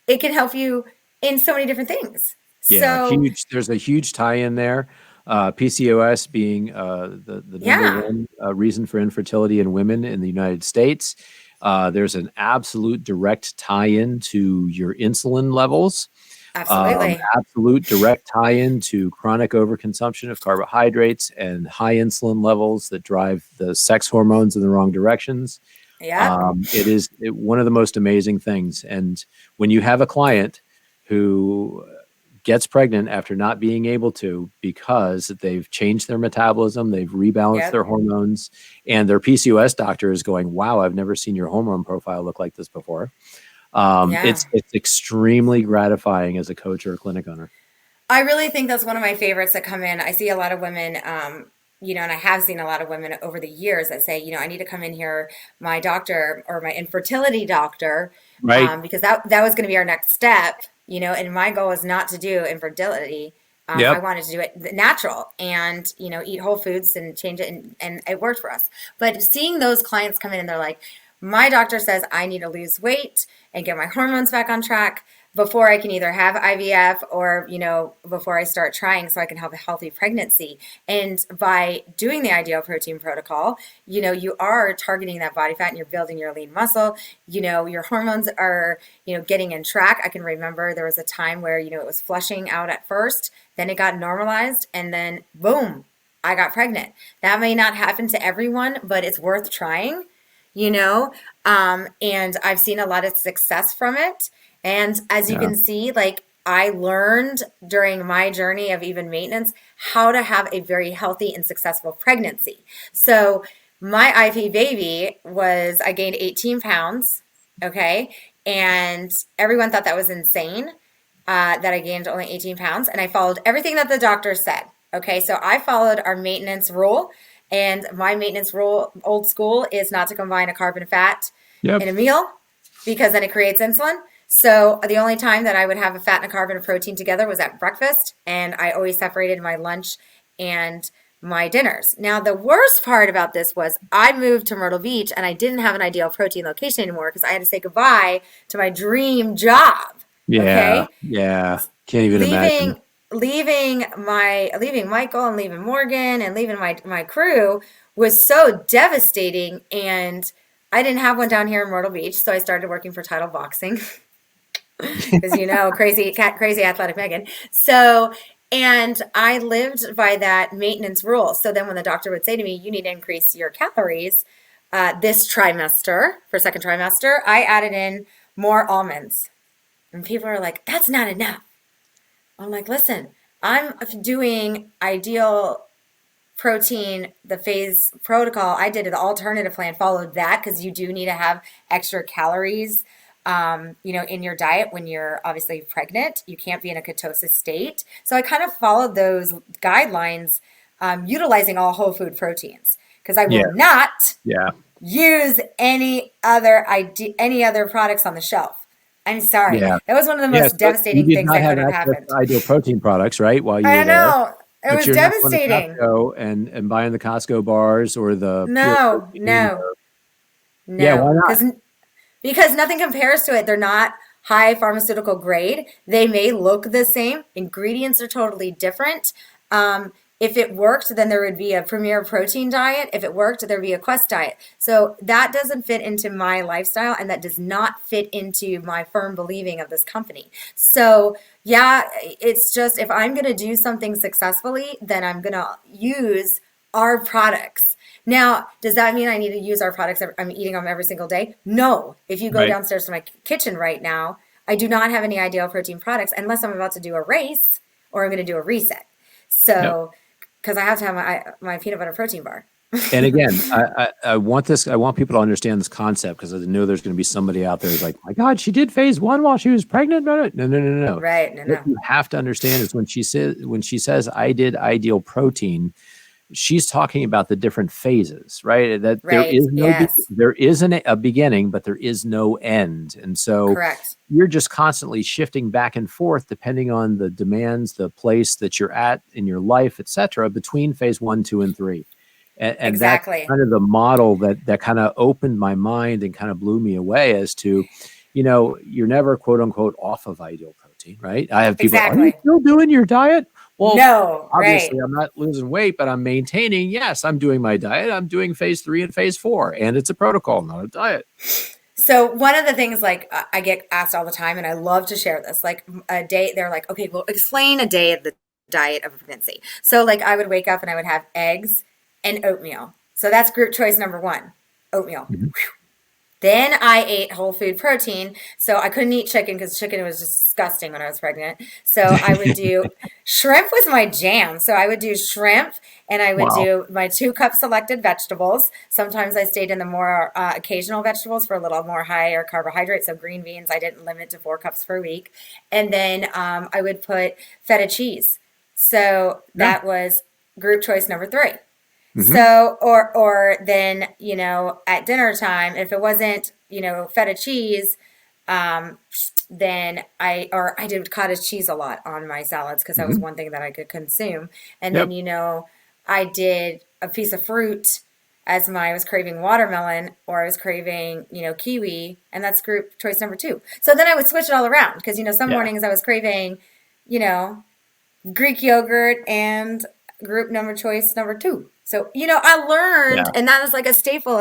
It can help you in so many different things. Yeah, So, huge. There's a huge tie-in there. PCOS being the number yeah, one reason for infertility in women in the United States. There's an absolute direct tie-in to your insulin levels. absolutely. Absolute direct tie-in to chronic overconsumption of carbohydrates and high insulin levels that drive the sex hormones in the wrong directions. Yeah. It is one of the most amazing things. And when you have a client who gets pregnant after not being able to because they've changed their metabolism, they've rebalanced Yep. their hormones, and their PCOS doctor is going, wow, I've never seen your hormone profile look like this before. Yeah. It's extremely gratifying as a coach or a clinic owner. I really think that's one of my favorites that come in. I see a lot of women, and I have seen a lot of women over the years that say, I need to come in here, my doctor or my infertility doctor, Right. because that was going to be our next step, and my goal is not to do infertility. I Yep. wanted to do it natural and, eat whole foods and change it. And it worked for us. But seeing those clients come in and they're like, my doctor says I need to lose weight and get my hormones back on track before I can either have IVF or, before I start trying so I can have a healthy pregnancy. And by doing the ideal protein protocol, you are targeting that body fat and you're building your lean muscle. Your hormones are, getting in track. I can remember there was a time where, it was flushing out at first, then it got normalized, and then boom, I got pregnant. That may not happen to everyone, but it's worth trying, and I've seen a lot of success from it. And as you Yeah. can see, like I learned during my journey of even maintenance how to have a very healthy and successful pregnancy. So my IV baby I gained 18 pounds. Okay. And everyone thought that was insane, that I gained only 18 pounds. And I followed everything that the doctor said. Okay. So I followed our maintenance rule. And my maintenance rule, old school, is not to combine a carb and a fat Yep. in a meal because then it creates insulin. So the only time that I would have a fat and a carb and a protein together was at breakfast, and I always separated my lunch and my dinners. Now, the worst part about this was I moved to Myrtle Beach, and I didn't have an ideal protein location anymore because I had to say goodbye to my dream job. Yeah. Okay? Yeah. Can't even imagine. Leaving Michael and leaving Morgan and leaving my crew was so devastating, and I didn't have one down here in Myrtle Beach, so I started working for Title Boxing. Because crazy athletic Megan. So, and I lived by that maintenance rule. So then when the doctor would say to me, you need to increase your calories this trimester, for second trimester, I added in more almonds. And people are like, that's not enough. I'm like, listen, I'm doing ideal protein, the phase protocol. I did the alternative plan, followed that because you do need to have extra calories in your diet when you're obviously pregnant. You can't be in a ketosis state. So I kind of followed those guidelines, utilizing all whole food proteins because I will not use any other products on the shelf. I'm sorry. Yeah. That was one of the most So devastating you did things not that have could have access happened. to ideal protein products, right? While you were I there. know. It was You're not going to devastating. Costco and buying the Costco bars or the pure No, protein. Yeah, no. why not? Because nothing compares to it. They're not high pharmaceutical grade. They may look the same. Ingredients are totally different. If it worked, then there would be a Premier Protein diet. If it worked, there'd be a Quest diet. So that doesn't fit into my lifestyle, and that does not fit into my firm believing of this company. So yeah, it's just if I'm going to do something successfully, then I'm going to use our products. Now, does that mean I need to use our products? I'm eating them every single day? No. If you go Right. downstairs to my kitchen right now, I do not have any ideal protein products unless I'm about to do a race or I'm going to do a reset. So, because I have to have my peanut butter protein bar. And again, I want people to understand this concept because I know there's going to be somebody out there who's like, my God, she did phase 1 while she was pregnant. No. Right. What you have to understand is when she says I did ideal protein, she's talking about the different phases, right? That there Right. is no, Yes. there is a beginning, but there is no end. And so Correct. you're just constantly shifting back and forth depending on the demands, the place that you're at in your life, et cetera, between phase 1, 2, and 3. And Exactly. that's kind of the model that kind of opened my mind and kind of blew me away as to, you're never quote unquote off of ideal protein, right? I have people, are you still doing your diet? Well, no, obviously right. I'm not losing weight, but I'm maintaining. Yes, I'm doing my diet. I'm doing phase 3 and phase 4, and it's a protocol, not a diet. So one of the things like I get asked all the time, and I love to share this, like a day, they're like, okay, well, explain a day of the diet of a pregnancy. So like I would wake up and I would have eggs and oatmeal. So that's group choice number 1, oatmeal. Mm-hmm. Then I ate whole food protein. So I couldn't eat chicken because chicken was disgusting when I was pregnant. So I would do shrimp was my jam. So I would do shrimp and I would do my 2 cup selected vegetables. Sometimes I stayed in the more occasional vegetables for a little more higher carbohydrate. So green beans, I didn't limit to 4 cups per week. And then I would put feta cheese. So that was group choice number 3. Mm-hmm. So, or then, at dinner time, if it wasn't, feta cheese, then I did cottage cheese a lot on my salads because that was Mhm. one thing that I could consume. And then, Yep. I did a piece of fruit as I was craving watermelon or I was craving, kiwi, and that's group choice number 2. So then I would switch it all around because, some Yeah. mornings I was craving, you know, Greek yogurt and group number choice number 2. So, I learned, Yeah. and that is like a staple.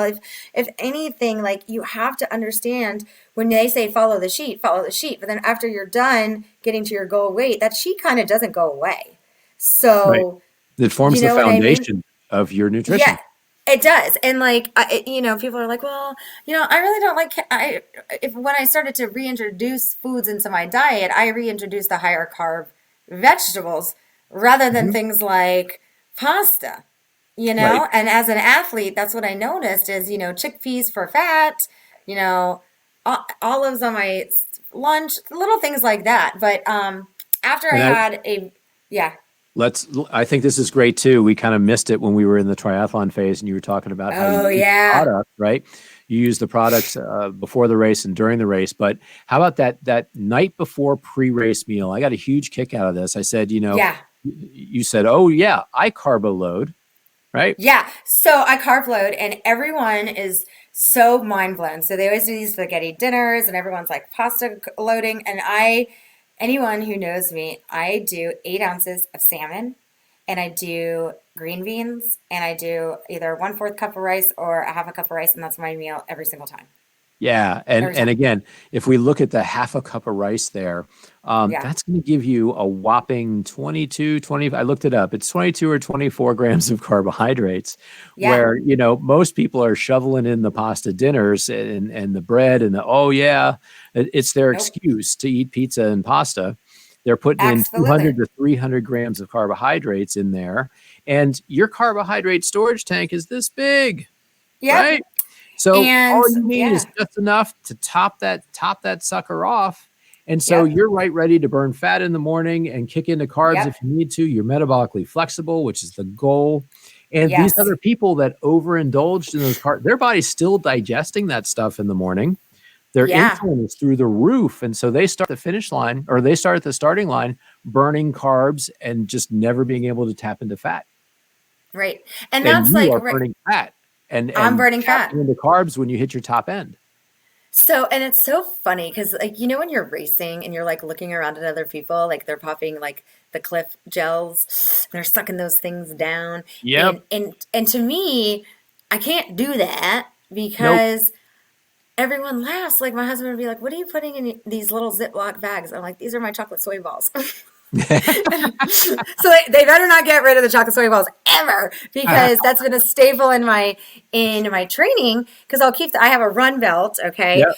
If anything, like you have to understand when they say follow the sheet, follow the sheet. But then after you're done getting to your goal weight, that sheet kind of doesn't go away. Right. So, It you forms the know what I mean? foundation of your Yeah, nutrition. it does. And like, people are like, well, I really don't like, if when I started to reintroduce foods into my diet, I reintroduced the higher carb vegetables rather than Mhm. things like pasta, Right. and as an athlete, that's what I noticed is, chickpeas for fat, you know, olives on my lunch, little things like that. But, after I And had yeah, I think this is great too. We kind of missed it when we were in the triathlon phase and you were talking about how you oh use yeah, product, right? You use the products before the race and during the race. But how about that night before pre-race meal? I got a huge kick out of this. I said, yeah. you said, oh yeah, I carbo load, right? Yeah, so I carb load, and everyone is so mind blown. So they always do these spaghetti dinners, and everyone's like pasta loading. And anyone who knows me, I do 8 ounces of salmon, and I do green beans, and I do either 1/4 cup of rice or a half a cup of rice, and that's my meal every single time. Yeah, and Every time. again, if we look at the half a cup of rice there, Yeah. that's going to give you a whopping 22, 20. I looked it up. It's 22 or 24 grams of carbohydrates, Yeah. where, most people are shoveling in the pasta dinners and the bread and oh yeah, it's their Nope. excuse to eat pizza and pasta. They're putting in 200 Absolutely. to 300 grams of carbohydrates in there, and your carbohydrate storage tank is this big, Yep. right? So And all you need is yeah. just enough to top that sucker off. And so Yep. you're right ready to burn fat in the morning and kick into carbs Yep. if you need to. You're metabolically flexible, which is the goal. And these Yes. other people that overindulged in those carbs, their body's still digesting that stuff in the morning. Their Yeah. insulin is through the roof. And so they start the finish line, or they start at the starting line burning carbs and just never being able to tap into fat. Right. And And that's you like are burning fat and I'm burning fat. tapping into carbs when you hit your top end. So, and it's so funny because, like, when you're racing and you're like looking around at other people, like they're popping like the Cliff gels, they're sucking those things down, Yep. and to me, I can't do that Nope. because everyone laughs. Like my husband would be like, "What are you putting in these little Ziploc bags?" I'm like, "These are my chocolate soy balls." So they better not get rid of the chocolate soy balls ever because that's been a staple in my training because I have a run belt. Okay. Yep.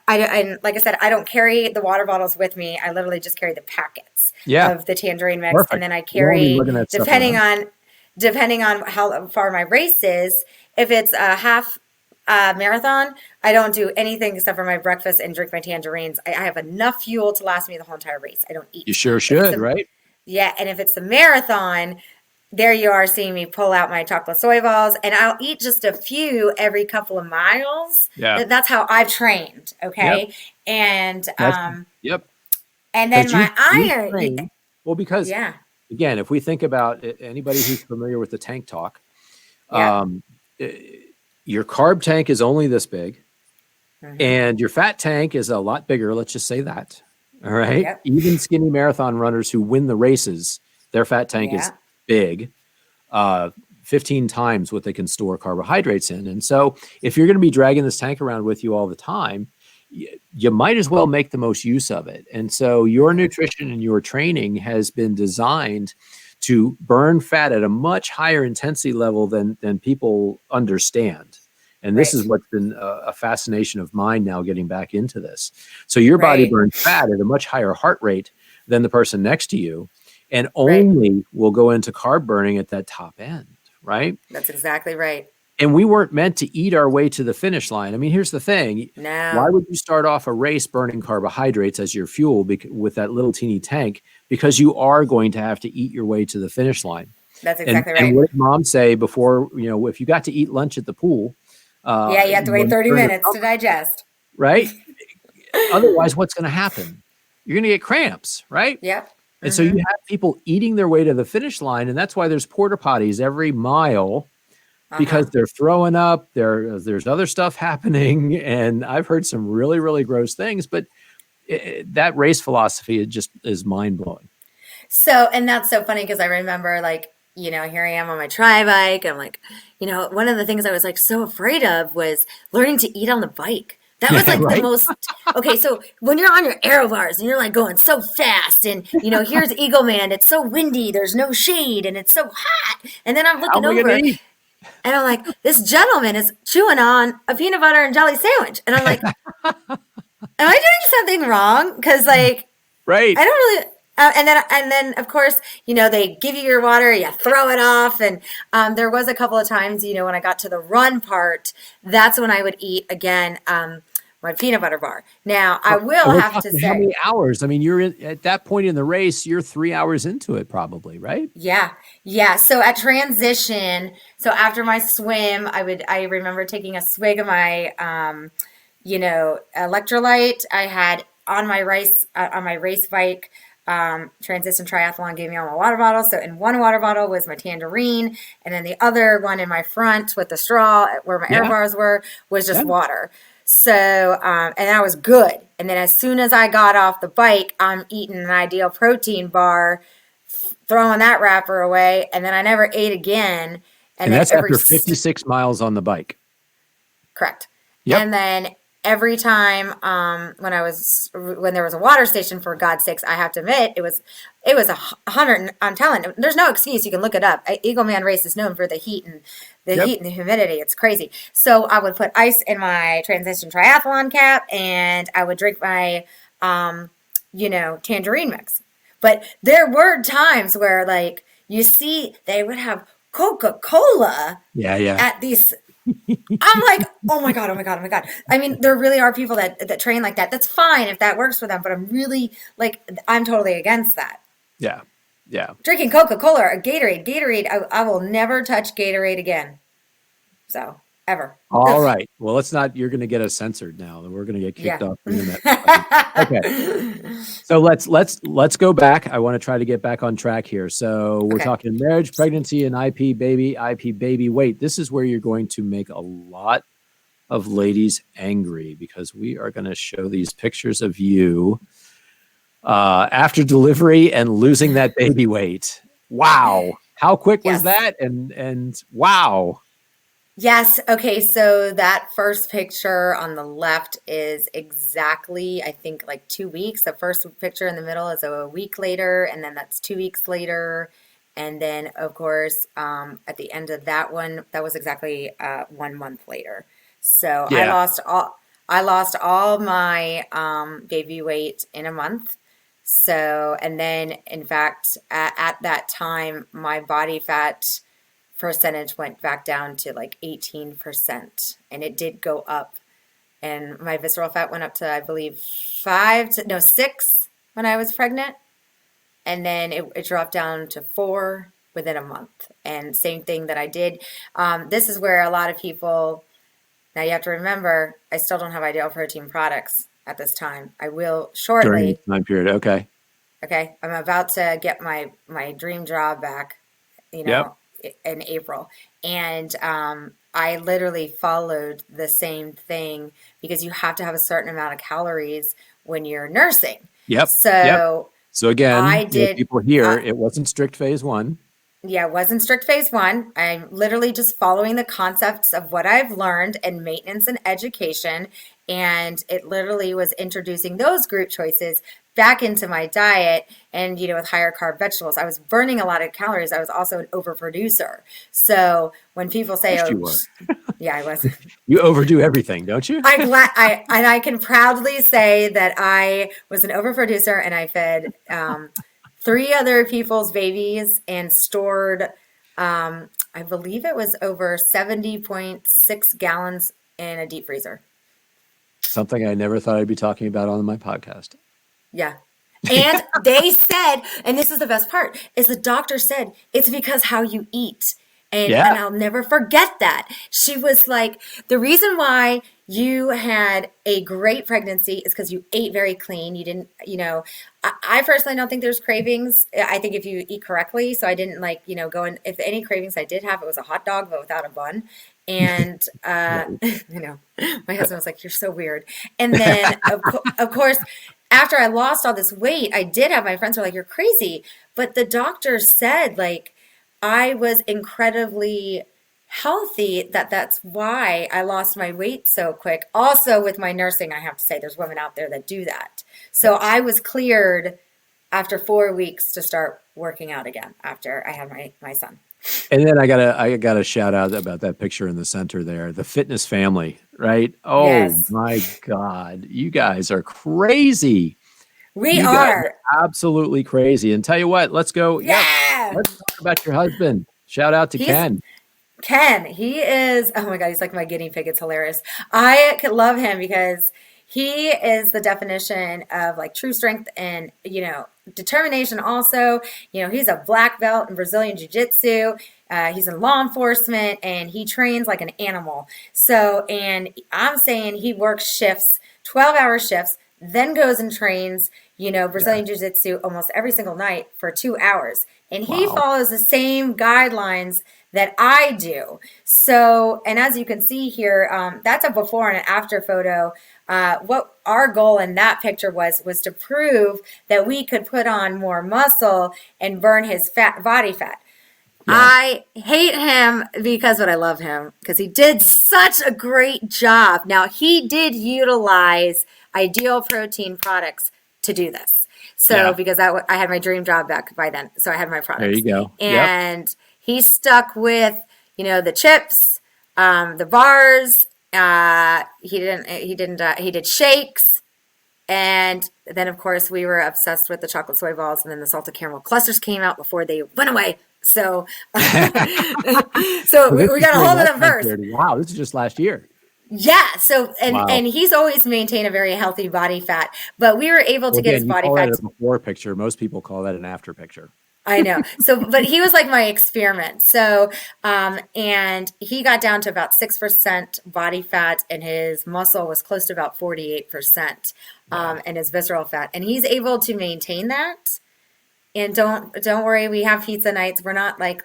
And like I said, I don't carry the water bottles with me. I literally just carry the packets Yeah. of the tangerine mix. And Perfect. then I You won't be carry, lugging that stuff depending around. on, depending on how far my race is, if it's a half marathon, I don't do anything except for my breakfast and drink my tangerines. I have enough fuel to last me the whole entire race. I don't You eat. sure If it's should, a right? Yeah, and if it's the marathon, there you are seeing me pull out my chocolate soy balls, and I'll eat just a few every couple of miles. Yeah. That's how I've trained, Yep. okay? And That's yep. and then Because my you iron, train well, because yeah, again, if we think about anybody who's familiar with the tank talk, yeah, um, eh, your carb tank is only this big, hmm, and your fat tank is a lot bigger. Let's just say that. All right. yep, Even skinny marathon runners who win the races, their fat tank is yeah, big, 15 times what they can store carbohydrates in. And so if you're going to be dragging this tank around with you all the time, you might as well make the most use of it. And so your hmm, nutrition and your training has been designed to burn fat at a much higher intensity level than people understand. And this is right, what's been a fascination of mine now getting back into this. So your body right, burns fat at a much higher heart rate than the person next to you, and right. only will go into carb burning at that top end, right? That's exactly right. And we weren't meant to eat our way to the finish line. I mean, here's the thing. Why No, would you start off a race burning carbohydrates as your fuel with that little teeny tank? Because you are going to have to eat your way to the finish line. that's And exactly and right. what did mom say before, if you got to eat lunch at the pool, Yeah, you have to wait when 30 during the minutes summer, to digest. right? Otherwise, what's going to happen? You're going to get cramps, right? Yep. And so you have people eating their way to the finish line, and that's why there's porta potties every mile, because they're throwing up. There's other stuff happening, and I've heard some really, really gross things. But that race philosophy is mind blowing. So, and that's so funny because I remember, like, you know, here I am on my tri bike. I'm like, you know, one of the things I was like so afraid of was learning to eat on the bike. That was like the most, okay. So when you're on your aero bars and you're like going so fast and, you know, here's Eagle Man, it's so windy, there's no shade and it's so hot. And then I'm looking over and I'm like, this gentleman is chewing on a peanut butter and jelly sandwich. And I'm like, am I doing something wrong? Because like, right. I don't really, and then of course, you know, they give you your water, you throw it off. And there was a couple of times, you know, when I got to the run part, that's when I would eat again my peanut butter bar. Now, I will have to say, how many hours? I mean, at that point in the race, you're 3 hours into it probably, right? Yeah. Yeah. So at transition, so after my swim, I remember taking a swig of my, you know, electrolyte I had on my race bike. Transition Triathlon gave me all my water bottles. So in one water bottle was my tangerine, and then the other one in my front with the straw where my air bars were was just water. So, and I was good. And then as soon as I got off the bike, I'm eating an Ideal protein bar, throwing that wrapper away, and then I never ate again. And that's after 56 miles on the bike. Correct. Yep. And then every time when there was a water station, for God's sakes, I have to admit, it was 100. I'm telling you, there's no excuse. You can look it up. Eagle Man race is known for the heat and the humidity. It's crazy. So I would put ice in my Transition Triathlon cap, and I would drink my, you know, tangerine mix. But there were times where, like, you see, they would have Coca-Cola at these. I'm like, oh my God. I mean, there really are people that train like that. That's fine if that works for them, but I'm really like, I'm totally against that. Yeah. Yeah. Drinking Coca-Cola or Gatorade, I will never touch Gatorade again. So, ever. All right. Well, you're going to get us censored now. We're going to get kicked off the internet. Okay. So let's go back. I want to try to get back on track here. So we're talking marriage, pregnancy, and IP baby weight. This is where you're going to make a lot of ladies angry, because we are going to show these pictures of you after delivery and losing that baby weight. Wow. How quick was that? And wow. Yes. Okay. So that first picture on the left is exactly, I think, like 2 weeks. The first picture in the middle is a week later, and then that's 2 weeks later. And then, of course, at the end of that one, that was exactly 1 month later. So I lost all my baby weight in a month. So, and then, in fact, at that time, my body fat percentage went back down to like 18%, and it did go up, and my visceral fat went up to, I believe, 6 when I was pregnant, and then it dropped down to 4 within a month. And same thing that I did. This is where a lot of people, now you have to remember, I still don't have Ideal protein products at this time. I will shortly. During the time period. Okay. I'm about to get my dream job back, you know, in April. And I literally followed the same thing, because you have to have a certain amount of calories when you're nursing. So again, people here, it wasn't strict phase 1. Yeah, it wasn't strict phase 1. I'm literally just following the concepts of what I've learned in maintenance and education. And it literally was introducing those group choices back into my diet, and, you know, with higher carb vegetables. I was burning a lot of calories. I was also an overproducer. So when people say, I was. You overdo everything, don't you? I can proudly say that I was an overproducer, and I fed 3 other people's babies and stored, I believe it was over 70.6 gallons in a deep freezer. Something I never thought I'd be talking about on my podcast. Yeah. And they said, and this is the best part, is the doctor said, it's because how you eat. And I'll never forget that. She was like, the reason why you had a great pregnancy is because you ate very clean. You didn't, I personally don't think there's cravings. I think if you eat correctly, so I didn't like, go in, if any cravings I did have, it was a hot dog, but without a bun. And, Right. my husband was like, you're so weird. And then of course, after I lost all this weight, I did have my friends were like, you're crazy. But the doctor said like, I was incredibly healthy that's why I lost my weight so quick. Also with my nursing, I have to say there's women out there that do that. So Yes. I was cleared after 4 weeks to start working out again after I had my son. And then I gotta shout out about that picture in the center there, the fitness family, right? Oh Yes, my God, you guys are crazy. we You guys are. are absolutely crazy. And tell you what, let's go. Yep, Yeah. let's talk about your husband. Shout out to He's Ken. Ken, he is, oh my God, he's like my guinea pig. It's hilarious. I could love him because he is the definition of like true strength and, determination also. He's a black belt in Brazilian Jiu-Jitsu. He's in law enforcement and he trains like an animal. So, and I'm saying he works shifts, 12-hour shifts, then goes and trains, Yeah. Brazilian Jiu-Jitsu almost every single night for 2 hours. And he Wow. follows the same guidelines that I do. So, and as you can see here, that's a before and an after photo. What our goal in that picture was to prove that we could put on more muscle and burn his body fat. Yeah. I hate him but I love him because he did such a great job. Now, he did utilize Ideal Protein products to do this. So, Yeah. because I had my dream job back by then. So I had my There you products. go. Yep. And he stuck with, the chips, the bars. He did shakes. And then, of course, we were obsessed with the chocolate soy balls, and then the salted caramel clusters came out before they went away. So, so So this we is got a during hold of that them time first. period. Wow, this is just last year. Yeah. So, Wow. and he's always maintained a very healthy body fat, but we were able Well, to get his again, you body call that fat. a before picture. Most people call that an after picture. I know. So, but he was like my experiment. So, and he got down to about 6% body fat, and his muscle was close to about 48%, Yeah. and his visceral fat. And he's able to maintain that. And don't worry, we have pizza nights. We're not like,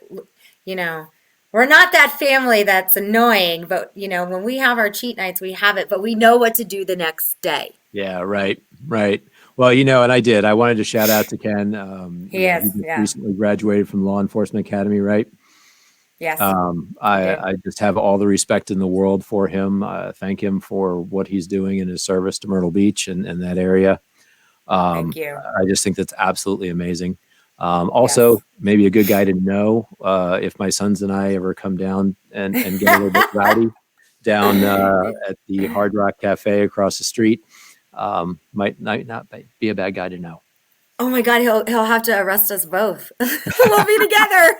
you know, we're not that family that's annoying, but when we have our cheat nights, we have it, but we know what to do the next day. Yeah, right, right. Well, and I did. I wanted to shout out to Ken. He is, He just yeah. recently graduated from Law Enforcement Academy, right? Yes, he I, did. I just have all the respect in the world for him. Thank him for what he's doing in his service to Myrtle Beach and that area. Thank you. I just think that's absolutely amazing. Yes. Also, maybe a good guy to know if my sons and I ever come down and get a little bit rowdy down at the Hard Rock Cafe across the street. Might not be a bad guy to know. Oh my God, he'll have to arrest us both. We'll be together.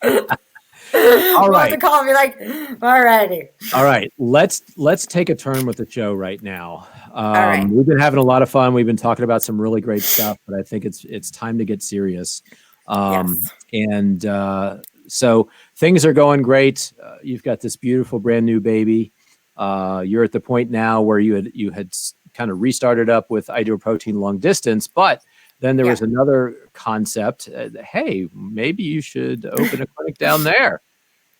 All We'll have to right. call and be like, all righty. All right. Let's take a turn with the show right now. All right. We've been having a lot of fun. We've been talking about some really great stuff, but I think it's time to get serious. Yes. And so things are going great. You've got this beautiful brand new baby. You're at the point now where you had kind of restarted up with Ideal Protein long distance, but then there was another concept. Hey, maybe you should open a clinic down there.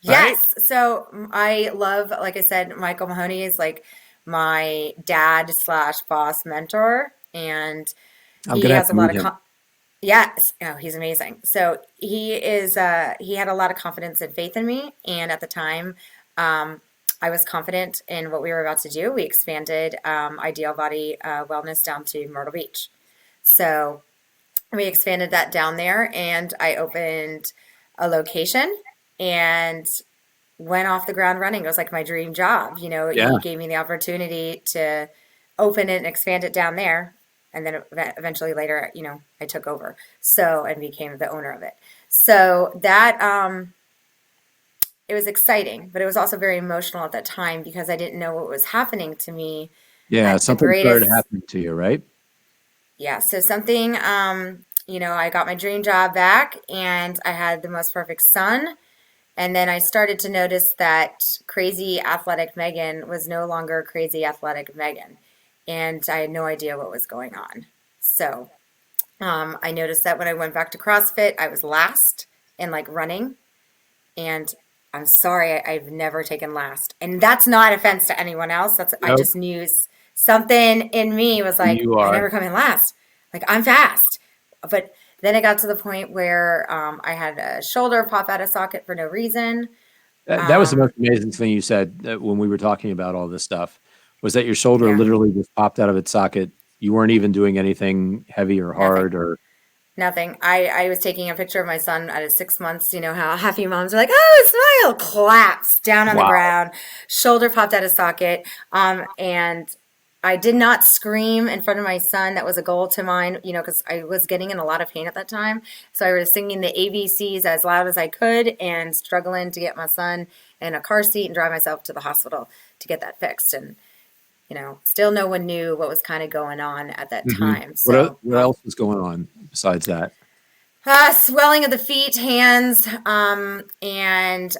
Right? Yes. So I love, like I said, Michael Mahoney is like my dad slash boss mentor, and I'm he gonna have has a to lot meet of him. yes, oh, he's amazing. So he had a lot of confidence and faith in me, and at the time, I was confident in what we were about to do. We expanded Ideal Body Wellness down to Myrtle Beach. So we expanded that down there, and I opened a location and went off the ground running. It was like my dream job. Yeah. He gave me the opportunity to open it and expand it down there. And then eventually later, I took over. So, and became the owner of it. So that, it was exciting, but it was also very emotional at that time because I didn't know what was happening to me Yeah. at the Something started greatest. happening to you, right? Yeah, so something, I got my dream job back and I had the most perfect son And then I started to notice that crazy athletic Megan was no longer crazy athletic Megan. And I had no idea what was going on. So I noticed that when I went back to CrossFit, I was last in like running. And I'm sorry, I've never taken last. And that's not offense to anyone else. I Nope. just knew something in me was like, You I never are. come in last. Like I'm fast. But then it got to the point where I had a shoulder pop out of socket for no reason. That was the most amazing thing you said when we were talking about all this stuff, was that your shoulder Yeah, literally just popped out of its socket. You weren't even doing anything heavy or nothing. hard or Nothing. I was taking a picture of my son at his 6 months. You know how happy moms are like, oh, smile, claps down on the wow. ground, shoulder popped out of socket. And I did not scream in front of my son. That was a goal to mine, you know, because I was getting in a lot of pain at that time. So I was singing the ABCs as loud as I could and struggling to get my son in a car seat and drive myself to the hospital to get that fixed. And, you know, still no one knew what was kind of going on at that Hmm. time. So, What else was going on besides that? swelling of the feet, hands, and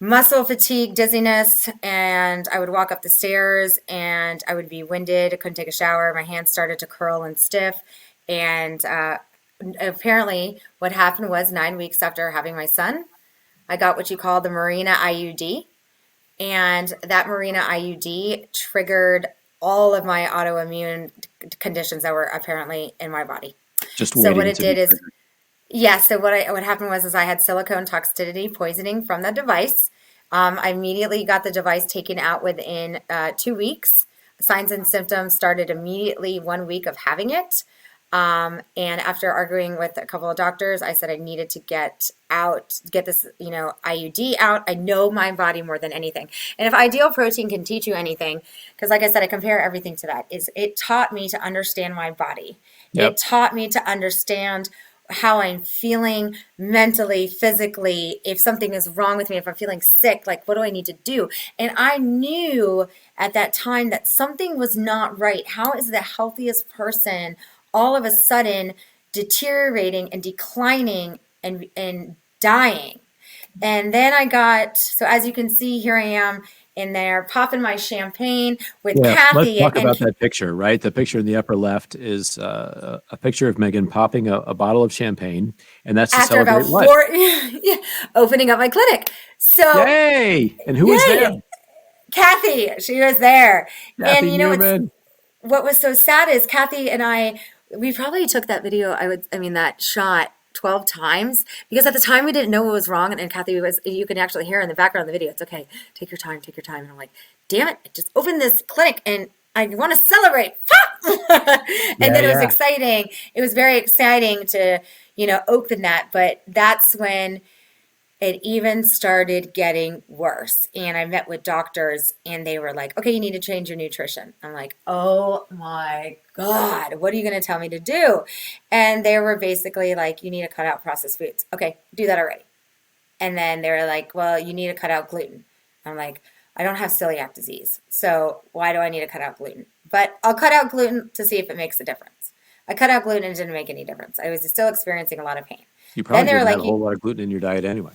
muscle fatigue, dizziness, and I would walk up the stairs and I would be winded. I couldn't take a shower. My hands started to curl and stiff. And apparently, what happened was 9 weeks after having my son, I got what you call the Marina IUD. And that Marina IUD triggered all of my autoimmune conditions that were apparently in my body. Just So what waiting it to be did is, triggered. yeah. So what happened was is I had silicone toxicity poisoning from the device. I immediately got the device taken out within 2 weeks. Signs and symptoms started immediately 1 week of having it. And after arguing with a couple of doctors, I said I needed to get this, you know, IUD out. I know my body more than anything. And if Ideal Protein can teach you anything, because like I said, I compare everything to that, is it taught me to understand my body. It Yep. taught me to understand how I'm feeling mentally, physically, if something is wrong with me, if I'm feeling sick, like what do I need to do? And I knew at that time that something was not right. How is the healthiest person all of a sudden deteriorating and declining and dying? And then so as you can see, here I am in there popping my champagne with Yeah. Let's Kathy talk and about that picture, right? The picture in the upper left is a picture of Megan popping a bottle of champagne, and that's to after about celebrate what? four, yeah, opening up my clinic. So, Yay! And who was there? yay, Kathy, she was there. And Kathy you know, Newman. what was so sad is Kathy and we probably took that video, that shot 12 times because at the time we didn't know what was wrong. And Kathy you can actually hear in the background of the video, it's okay, take your time, take your time. And I'm like, damn it, I just opened this clinic and I want to celebrate. And Yeah, then it was yeah. exciting. It was very exciting to, you know, open that. But that's when it even started getting worse. And I met with doctors and they were like, okay, you need to change your nutrition. I'm like, oh my God, what are you going to tell me to do? And they were basically like, you need to cut out processed foods. Okay, do that already. And then they were like, well, you need to cut out gluten. I'm like, I don't have celiac disease. So why do I need to cut out gluten? But I'll cut out gluten to see if it makes a difference. I cut out gluten and it didn't make any difference. I was still experiencing a lot of pain. You Then probably they were didn't have like, a whole lot of gluten in your diet anyway.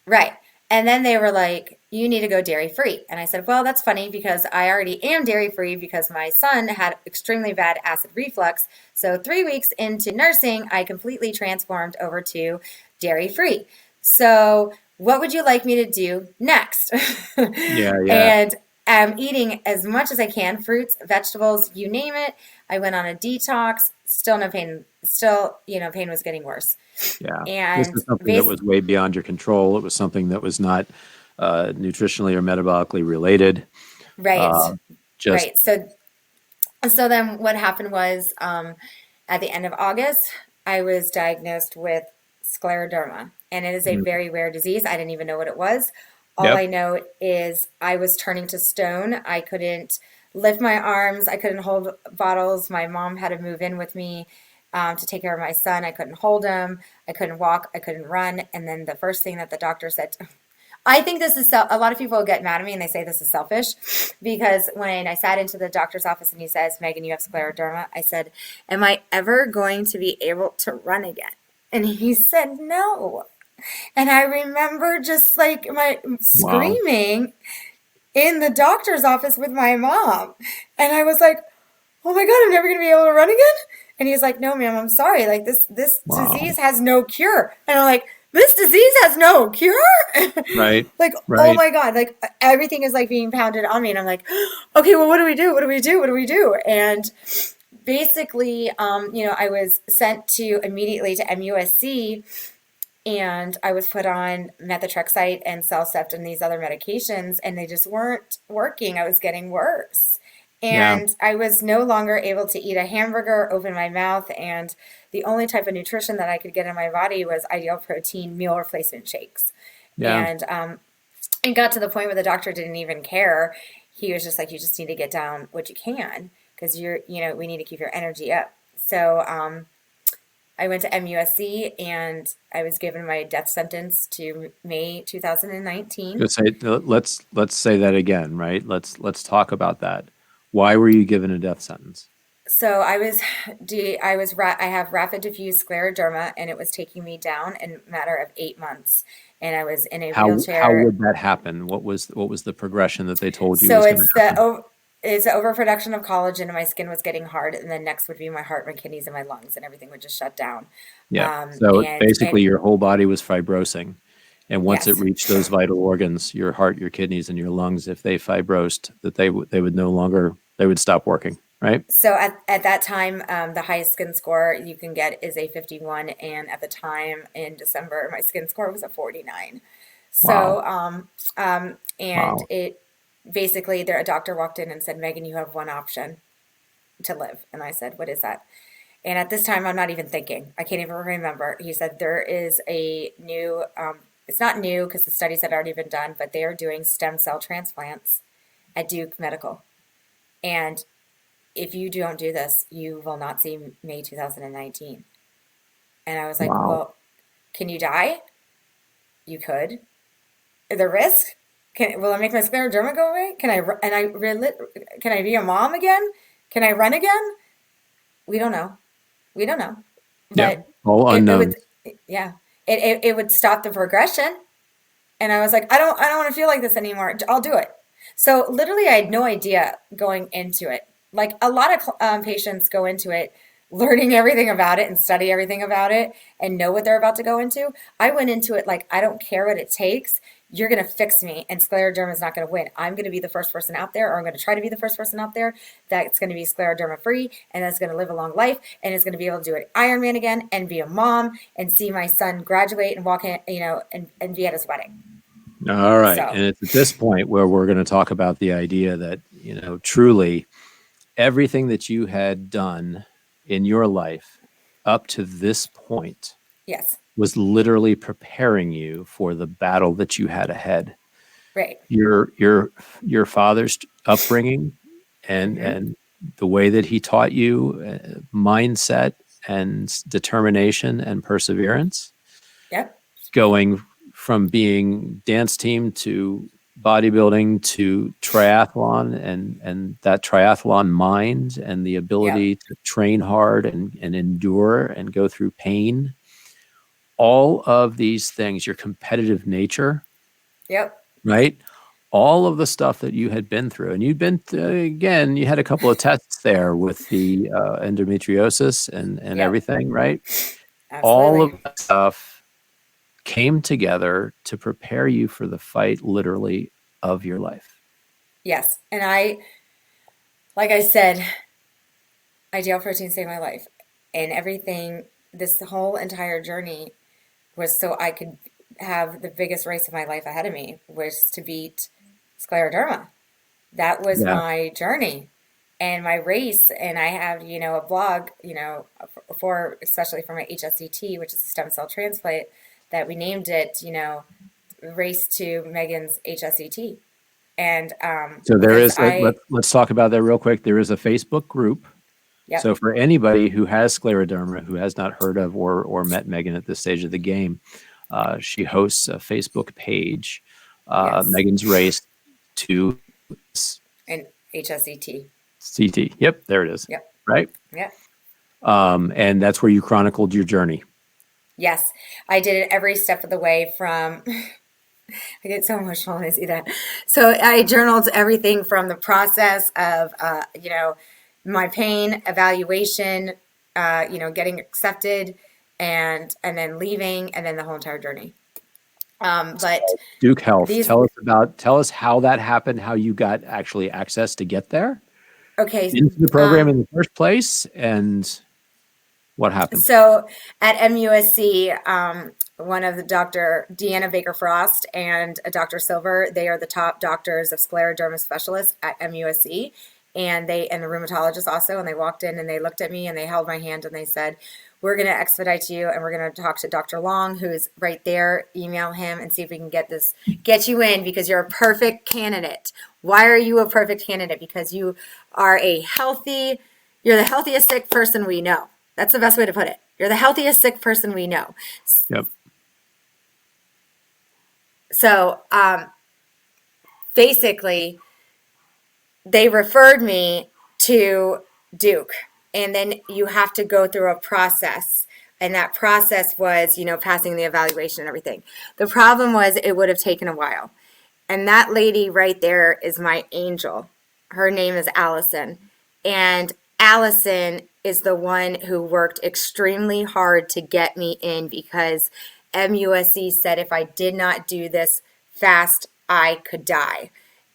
right. And then they were like, you need to go dairy free. And I said, well, that's funny because I already am dairy free because my son had extremely bad acid reflux. So 3 weeks into nursing, I completely transformed over to dairy free. So what would you like me to do next? Yeah, yeah. And I'm eating as much as I can, fruits, vegetables, you name it. I went on a detox, still no pain, still, you know, pain was getting worse. Yeah. This And is something that was way beyond your control. It was something that was not nutritionally or metabolically related. right, Uh, just, right. So then what happened was at the end of August, I was diagnosed with scleroderma, and it is a mm, very rare disease. I didn't even know what it was. All yep. I know is I was turning to stone. I couldn't lift my arms. I couldn't hold bottles. My mom had to move in with me to take care of my son. I couldn't hold him. I couldn't walk. I couldn't run. And then the first thing that the doctor said, I think this is a lot of people get mad at me and they say this is selfish because when I sat into the doctor's office and he says, Megan, you have scleroderma, I said, am I ever going to be able to run again? And he said, no. And I remember just like my Wow. screaming in the doctor's office with my mom. And I was like, oh my God, I'm never going to be able to run again. And he's like, no, ma'am, I'm sorry. Like this Wow. disease has no cure. And I'm like, this disease has no cure? Right. Like, oh Right. my God, like everything is like being pounded on me. And I'm like, okay, well, what do we do? What do we do? What do we do? And basically, I was sent to immediately to MUSC, and I was put on methotrexate and Cellcept and these other medications, and they just weren't working. I was getting worse. Yeah. And I was no longer able to eat a hamburger, open my mouth, and the only type of nutrition that I could get in my body was ideal protein meal replacement shakes. Yeah. And it got to the point where the doctor didn't even care. He was just like, you just need to get down what you can because we need to keep your energy up. So I went to MUSC and I was given my death sentence to May 2019. Let's say, let's say that again, right? Let's talk about that. Why were you given a death sentence? So I have rapid diffuse scleroderma, and it was taking me down in a matter of 8 months. And I was in a How wheelchair. would that happen? What was the progression that they told you So was going to happen? it's the overproduction of collagen, and my skin was getting hard, and then next would be my heart, my kidneys, and my lungs, and everything would just shut down. Yeah. Um, So and basically, your whole body was fibrosing, and once it yes. reached those vital organs, your heart, your kidneys, and your lungs, if they fibrosed, that they would no longer they would stop working. Right. So at that time, the highest skin score you can get is a 51, and at the time in December, my skin score was a 49. Wow. So and Wow. it basically a doctor walked in and said, Megan, you have one option to live. And I said, what is that? And at this time, I'm not even thinking. I can't even remember. He said there is a new, it's not new because the studies had already been done, but they are doing stem cell transplants at Duke Medical. And if you don't do this, you will not see May 2019. And I was like, Wow. well, can you die? You could. The risk? Will it make my scleroderma go away? Can I be a mom again? Can I run again? We don't know. We don't know. Yeah. But All it would, unknowns. yeah, it would stop the progression. And I was like, I don't want to feel like this anymore. I'll do it. So literally, I had no idea going into it. Like a lot of patients go into it learning everything about it and study everything about it and know what they're about to go into. I went into it like, I don't care what it takes. You're going to fix me, and scleroderma is not going to win. I'm going to be the first person out there, or I'm going to try to be the first person out there that's going to be scleroderma free, and that's going to live a long life, and is going to be able to do an Ironman again, and be a mom, and see my son graduate and walk in, and be at his wedding. All right. So And it's at this point where we're going to talk about the idea that, truly everything that you had done in your life up to this point yes, was literally preparing you for the battle that you had ahead. right. Your father's upbringing and Mm-hmm. and the way that he taught you mindset and determination and perseverance, Yep. going from being dance team to bodybuilding to triathlon, and that triathlon mind and the Yep. ability to train hard and endure and go through pain, all of these things, your competitive nature, Yep. right? All of the stuff that you had been through, and again, you had a couple of tests there with the endometriosis and Yep. everything, right? All Absolutely. of that stuff came together to prepare you for the fight, literally, of your life. Yes. And like I said, ideal protein saved my life. And everything, this whole entire journey was so I could have the biggest race of my life ahead of me, was to beat scleroderma. That was Yeah. my journey and my race. And I have, a blog, for especially for my HSCT, which is a stem cell transplant, that we named it, Race to Megan's HSCT. And So there because is let's talk about that real quick. There is a Facebook group. yep, So for anybody who has scleroderma, who has not heard of or met Megan at this stage of the game, she hosts a Facebook page, yes, Megan's Race to and HSCT. CT. Yep, there it is. Yep, Right. yep, And that's where you chronicled your journey. Yes, I did it every step of the way from, I get so emotional when I see that. So I journaled everything from the process of, my pain, evaluation, getting accepted, and then leaving, and then the whole entire journey. But Duke Health. these, Tell us how that happened, how you got actually access to get there okay, into the program in the first place, and what happened. so at MUSC, one of the Dr. Deanna Baker Frost and Dr. Silver, they are the top doctors of scleroderma specialists at MUSC, and the rheumatologist also. And they walked in and they looked at me and they held my hand and they said, "We're going to expedite you, and we're going to talk to Dr. Long, who's right there. Email him and see if we can get you in, because you're a perfect candidate." Why are you a perfect candidate? Because you are you're the healthiest sick person we know. That's the best way to put it. You're the healthiest sick person we know. Yep. So basically, they referred me to Duke, and then you have to go through a process. And that process was, passing the evaluation and everything. The problem was it would have taken a while. And that lady right there is my angel. Her name is Allison. And Allison is the one who worked extremely hard to get me in, because MUSC said if I did not do this fast, I could die.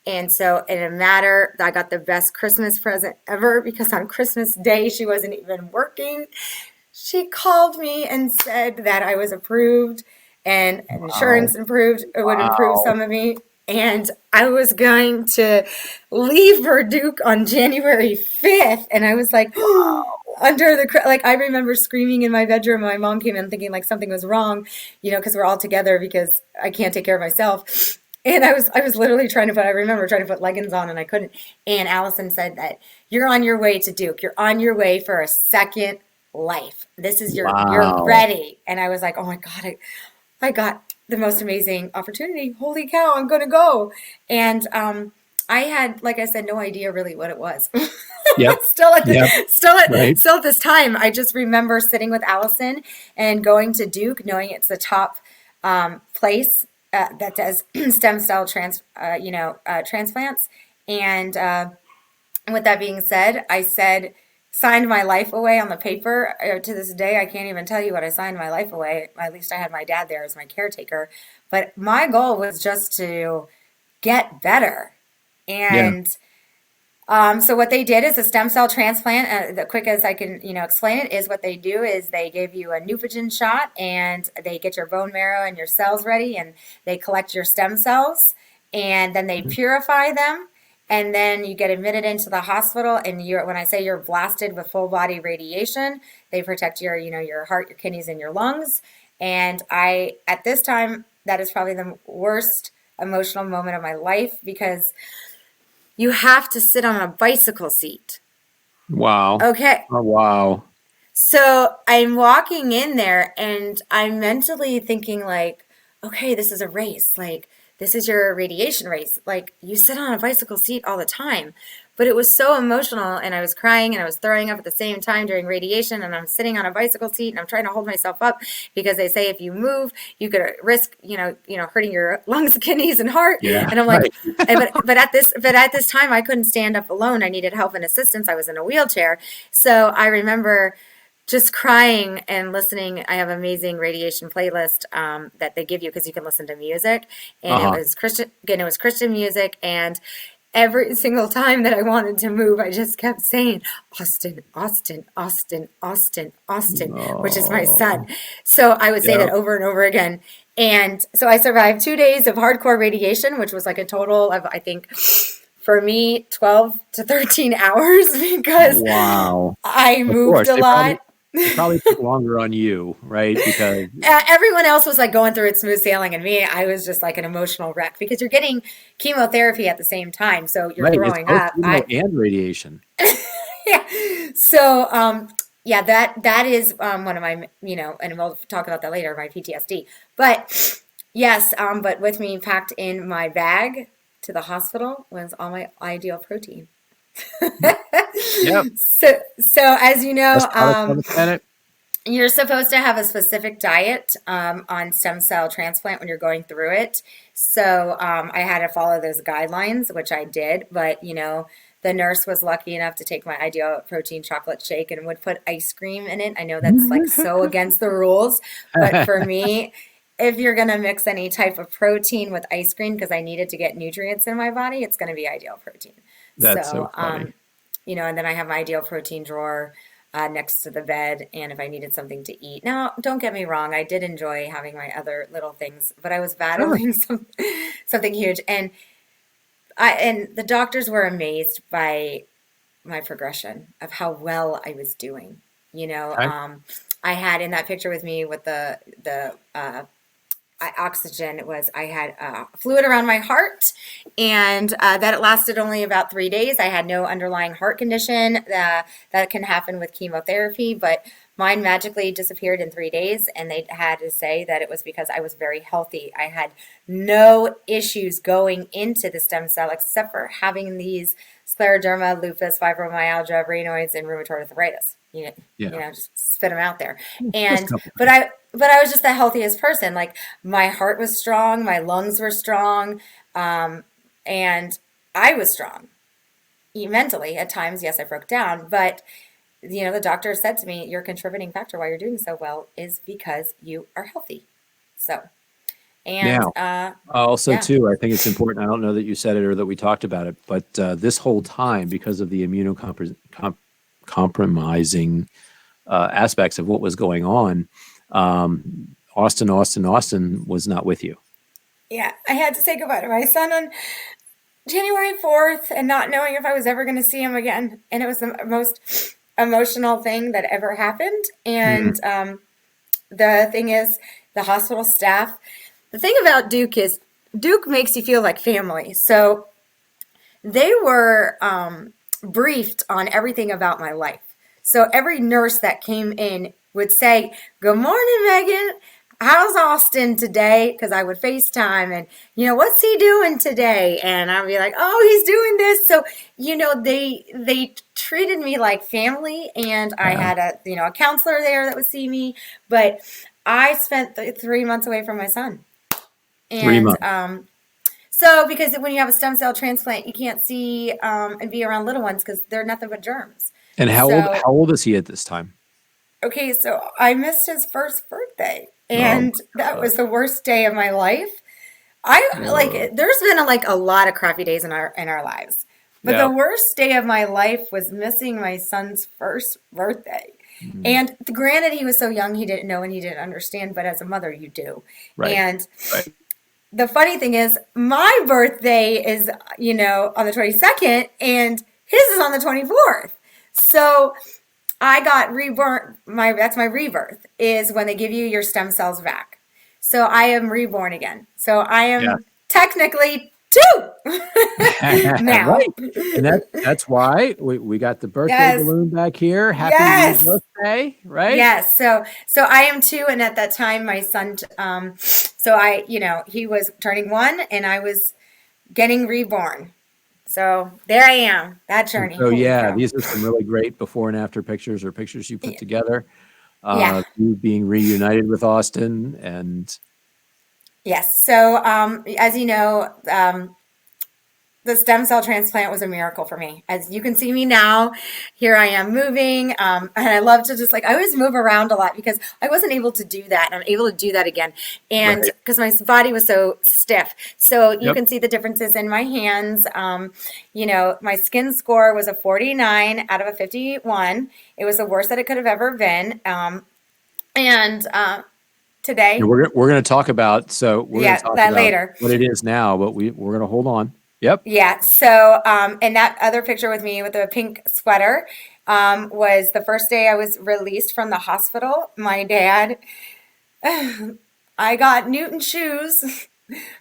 And so I got the best Christmas present ever, because on Christmas Day, she wasn't even working. She called me and said that I was approved, and insurance approved. It would improve some of me. And I was going to leave for Duke on January 5th. And I was like, I remember screaming in my bedroom. My mom came in thinking like something was wrong, because we're all together, because I can't take care of myself. And I was literally I remember trying to put leggings on, and I couldn't. And Allison said that you're on your way to Duke. You're on your way for a second life. This is you're ready. And I was like, oh my God, I got the most amazing opportunity. Holy cow, I'm going to go. And I had, like I said, no idea really what it was. Yep. Still at this time, I just remember sitting with Allison and going to Duke, knowing it's the top place that does stem cell transplants. And with that being said, signed my life away on the paper. To this day, I can't even tell you what I signed my life away. At least I had my dad there as my caretaker. But my goal was just to get better. And so what they did is a stem cell transplant. The quick as I can, explain it, is what they do is they give you a Neupogen shot, and they get your bone marrow and your cells ready, and they collect your stem cells, and then they purify them. And then you get admitted into the hospital, and when I say you're blasted with full body radiation, they protect your heart, your kidneys, and your lungs. And at this time, that is probably the worst emotional moment of my life, because you have to sit on a bicycle seat. Wow. Okay. Oh, wow. So I'm walking in there, and I'm mentally thinking like, okay, this is a race. Like, this is your radiation race. Like, you sit on a bicycle seat all the time. But it was so emotional, and I was crying and I was throwing up at the same time during radiation, and I'm sitting on a bicycle seat and I'm trying to hold myself up, because they say if you move, you could risk, hurting your lungs, kidneys, and heart. Yeah, and I'm like, but at this time, I couldn't stand up alone. I needed help and assistance. I was in a wheelchair. So I remember just crying and listening. I have an amazing radiation playlist that they give you, because you can listen to music, and it was Christian. Again, it was Christian music, and every single time that I wanted to move, I just kept saying, Austin, Austin, Austin, Austin, Austin, which is my son. So I would say that over and over again. And so I survived 2 days of hardcore radiation, which was like a total of, I think, for me, 12 to 13 hours, because I moved a lot. It probably took longer on you, right? Because everyone else was like going through it smooth sailing, and me, I was just like an emotional wreck, because you're getting chemotherapy at the same time, so you're throwing up. And radiation. Yeah. So that is one of my, and we'll talk about that later, my PTSD. But yes, but with me packed in my bag to the hospital was all my ideal protein. Yep. So as you know, You're supposed to have a specific diet on stem cell transplant when you're going through it. So I had to follow those guidelines, which I did. But, the nurse was lucky enough to take my ideal protein chocolate shake and would put ice cream in it. I know that's like so against the rules. But for me, if you're going to mix any type of protein with ice cream, because I needed to get nutrients in my body, it's going to be ideal protein. That's so funny. And then I have my ideal protein drawer next to the bed, and if I needed something to eat. Now, don't get me wrong, I did enjoy having my other little things, but I was battling something huge, and the doctors were amazed by my progression of how well I was doing. Okay. I had in that picture with me with the oxygen, I had fluid around my heart, and that it lasted only about 3 days. I had no underlying heart condition that can happen with chemotherapy, but mine magically disappeared in 3 days, and they had to say that it was because I was very healthy. I had no issues going into the stem cell except for having these scleroderma, lupus, fibromyalgia, raynaud's, and rheumatoid arthritis. Just spit them out there. But I was just the healthiest person. Like, my heart was strong, my lungs were strong, and I was strong. Mentally, at times, yes, I broke down, but the doctor said to me, your contributing factor why you're doing so well is because you are healthy. So, and now, also too, I think it's important. I don't know that you said it or that we talked about it, but this whole time, because of the immunocompromising aspects of what was going on, Austin was not with you. Yeah, I had to say goodbye to my son on January 4th and not knowing if I was ever going to see him again. And it was the most emotional thing that ever happened. And the thing is, the hospital staff, the thing about Duke is Duke makes you feel like family. So they were briefed on everything about my life. So every nurse that came in would say, "Good morning, Megan. How's Austin today?" Because I would FaceTime and, what's he doing today? And I'd be like, oh, he's doing this. So, they treated me like family, and I had a counselor there that would see me. But I spent 3 months away from my son. And 3 months. So because when you have a stem cell transplant, you can't see and be around little ones because they're nothing but germs. And how old is he at this time? Okay, so I missed his first birthday, and that was the worst day of my life. There's been a lot of crappy days in our lives, but the worst day of my life was missing my son's first birthday. Mm-hmm. And granted, he was so young, he didn't know and he didn't understand, but as a mother, you do. Right. And the funny thing is, my birthday is, on the 22nd, and his is on the 24th. So I got reborn. That's my rebirth, is when they give you your stem cells back. So I am reborn again. So I am technically 2 now. Right. And that's why we got the birthday balloon back here. Happy birthday, right? Yes. So I am 2, and at that time my son he was turning 1 and I was getting reborn. So there I am, that journey. So these are some really great before and after pictures, or pictures you put together. You being reunited with Austin, and yes. So as you know, the stem cell transplant was a miracle for me. As you can see me now, here I am moving. And I love to I always move around a lot because I wasn't able to do that. And I'm able to do that again. And because my body was so stiff. So you can see the differences in my hands. My skin score was a 49 out of a 51. It was the worst that it could have ever been. Today. We're going to talk about, that later. What it is now, but we're going to hold on. Yep. Yeah. So, and that other picture with me with the pink sweater was the first day I was released from the hospital. My dad, I got Newton shoes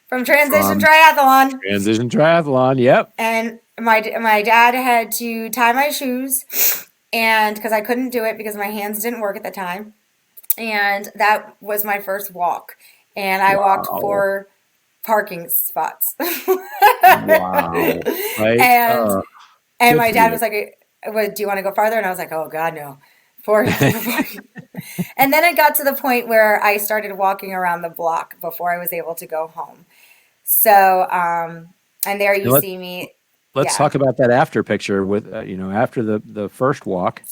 from Transition Triathlon. Yep. And my dad had to tie my shoes, and because I couldn't do it because my hands didn't work at the time. And that was my first walk. And I walked 4 parking spots. Wow. Right? And my dad was like, "Do you want to go farther?" And I was like, "Oh God, no." For, and then it got to the point where I started walking around the block before I was able to go home. So, and there you Now see me. let's Yeah. talk about that after picture with, after the first walk,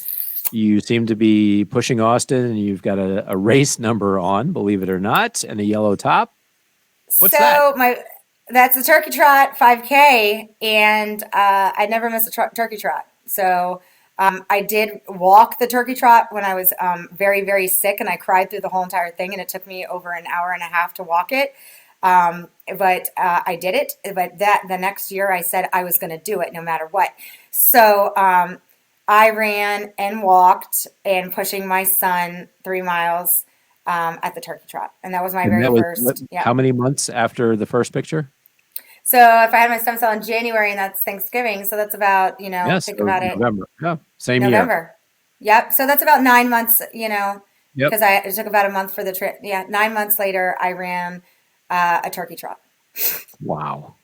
you seem to be pushing Austin and you've got a race number on, believe it or not, and a yellow top. What's that? So that's the turkey trot 5K, and I never miss a turkey trot. So I did walk the turkey trot when I was very, very sick, and I cried through the whole entire thing, and it took me over an hour and a half to walk it. But I did it. But the next year I said I was going to do it no matter what. So I ran and walked and pushing my son 3 miles at the turkey trot. And that was my very first. Yeah. How many months after the first picture? So if I had my stem cell in January and that's Thanksgiving, so that's about, Yes, think about it. November. Yeah, same November. year. Yep. So that's about 9 months, Yep. because it took about a month for the trip. Yeah. 9 months later, I ran a turkey trot. Wow.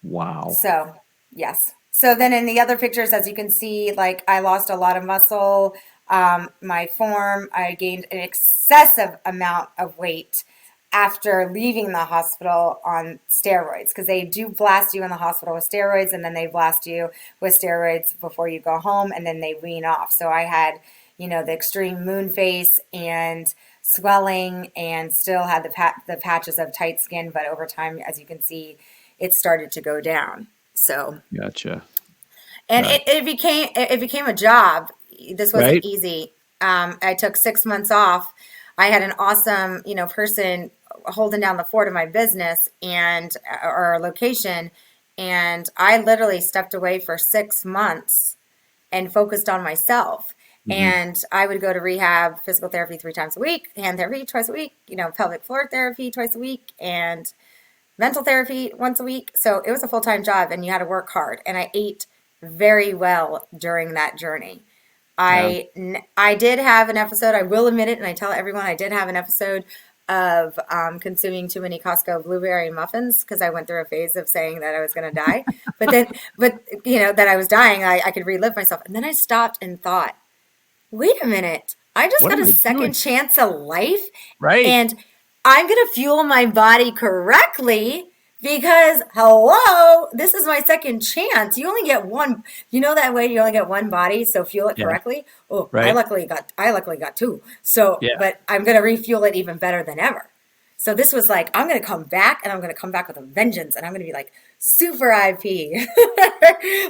So, yes. So then in the other pictures, as you can see, like I lost a lot of muscle, my form, I gained an excessive amount of weight after leaving the hospital on steroids, because they do blast you in the hospital with steroids, and then they blast you with steroids before you go home, and then they wean off. So I had, the extreme moon face and swelling, and still had the patches of tight skin, but over time, as you can see, it started to go down. So Gotcha. and it became a job. This wasn't Right. easy. I took 6 months off. I had an awesome, person holding down the fort of my business and or location, and I literally stepped away for 6 months and focused on myself. And I would go to rehab, physical therapy 3 times a week, hand therapy twice a week, pelvic floor therapy twice a week, and mental therapy once a week. So it was a full-time job, and you had to work hard. And I ate very well during that journey. Yeah. I did have an episode, I will admit it, and I tell everyone I did have an episode of consuming too many Costco blueberry muffins, because I went through a phase of saying that I was going to die. But that I was dying, I could relive myself. And then I stopped and thought, wait a minute, I just What got am a I second doing? chance of life. Right. And I'm going to fuel my body correctly, because hello, this is my second chance. You only get one, that way you only get one body. So fuel it Yeah. correctly. Oh, I Right. luckily got 2. So, Yeah. but I'm going to refuel it even better than ever. So this was like, I'm going to come back, and I'm going to come back with a vengeance, and I'm going to be like super IP.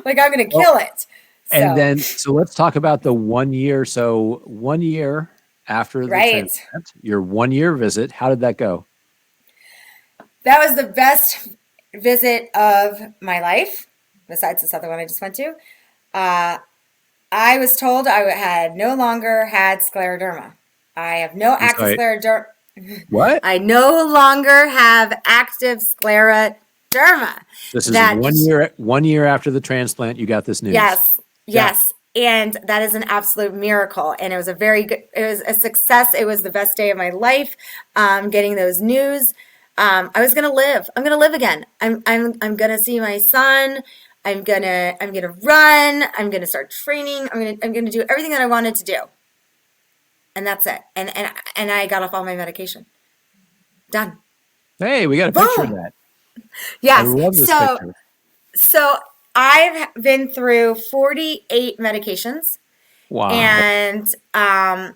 Like I'm going to kill it. And then, so let's talk about the 1 year. So 1 year after the Right. transplant, your 1 year visit, how did that go? That was the best visit of my life, besides this other one I just went to. I was told I had no longer had scleroderma. I have no I'm active sorry. scleroderma. What? I no longer have active scleroderma. This is That 1 year after the transplant, you got this news. Yes, Yeah. yes. And that is an absolute miracle. And it was it was a success. It was the best day of my life, getting those news. I was gonna live. I'm gonna live again. I'm gonna see my son. I'm gonna run. I'm gonna start training. I'm gonna do everything that I wanted to do. And that's it. And I got off all my medication. Done. Hey, we got a picture of Boom. that. Yes. I love this picture. So I've been through 48 medications. Wow. And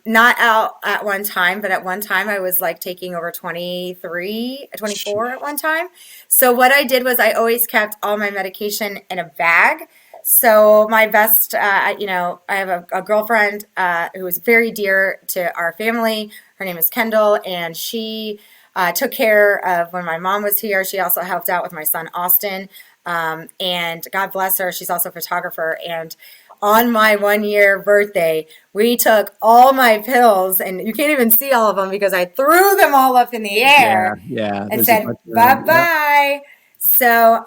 not out at one time, but at one time I was like taking over 24 at one time. So what I did was I always kept all my medication in a bag. So my best, I have a girlfriend who is very dear to our family. Her name is Kendall, and she took care of when my mom was here. She also helped out with my son, Austin. And God bless her, she's also a photographer. And on my 1 year birthday, we took all my pills, and you can't even see all of them because I threw them all up in the air Yeah. and There's a said, bunch of them. bye-bye. So,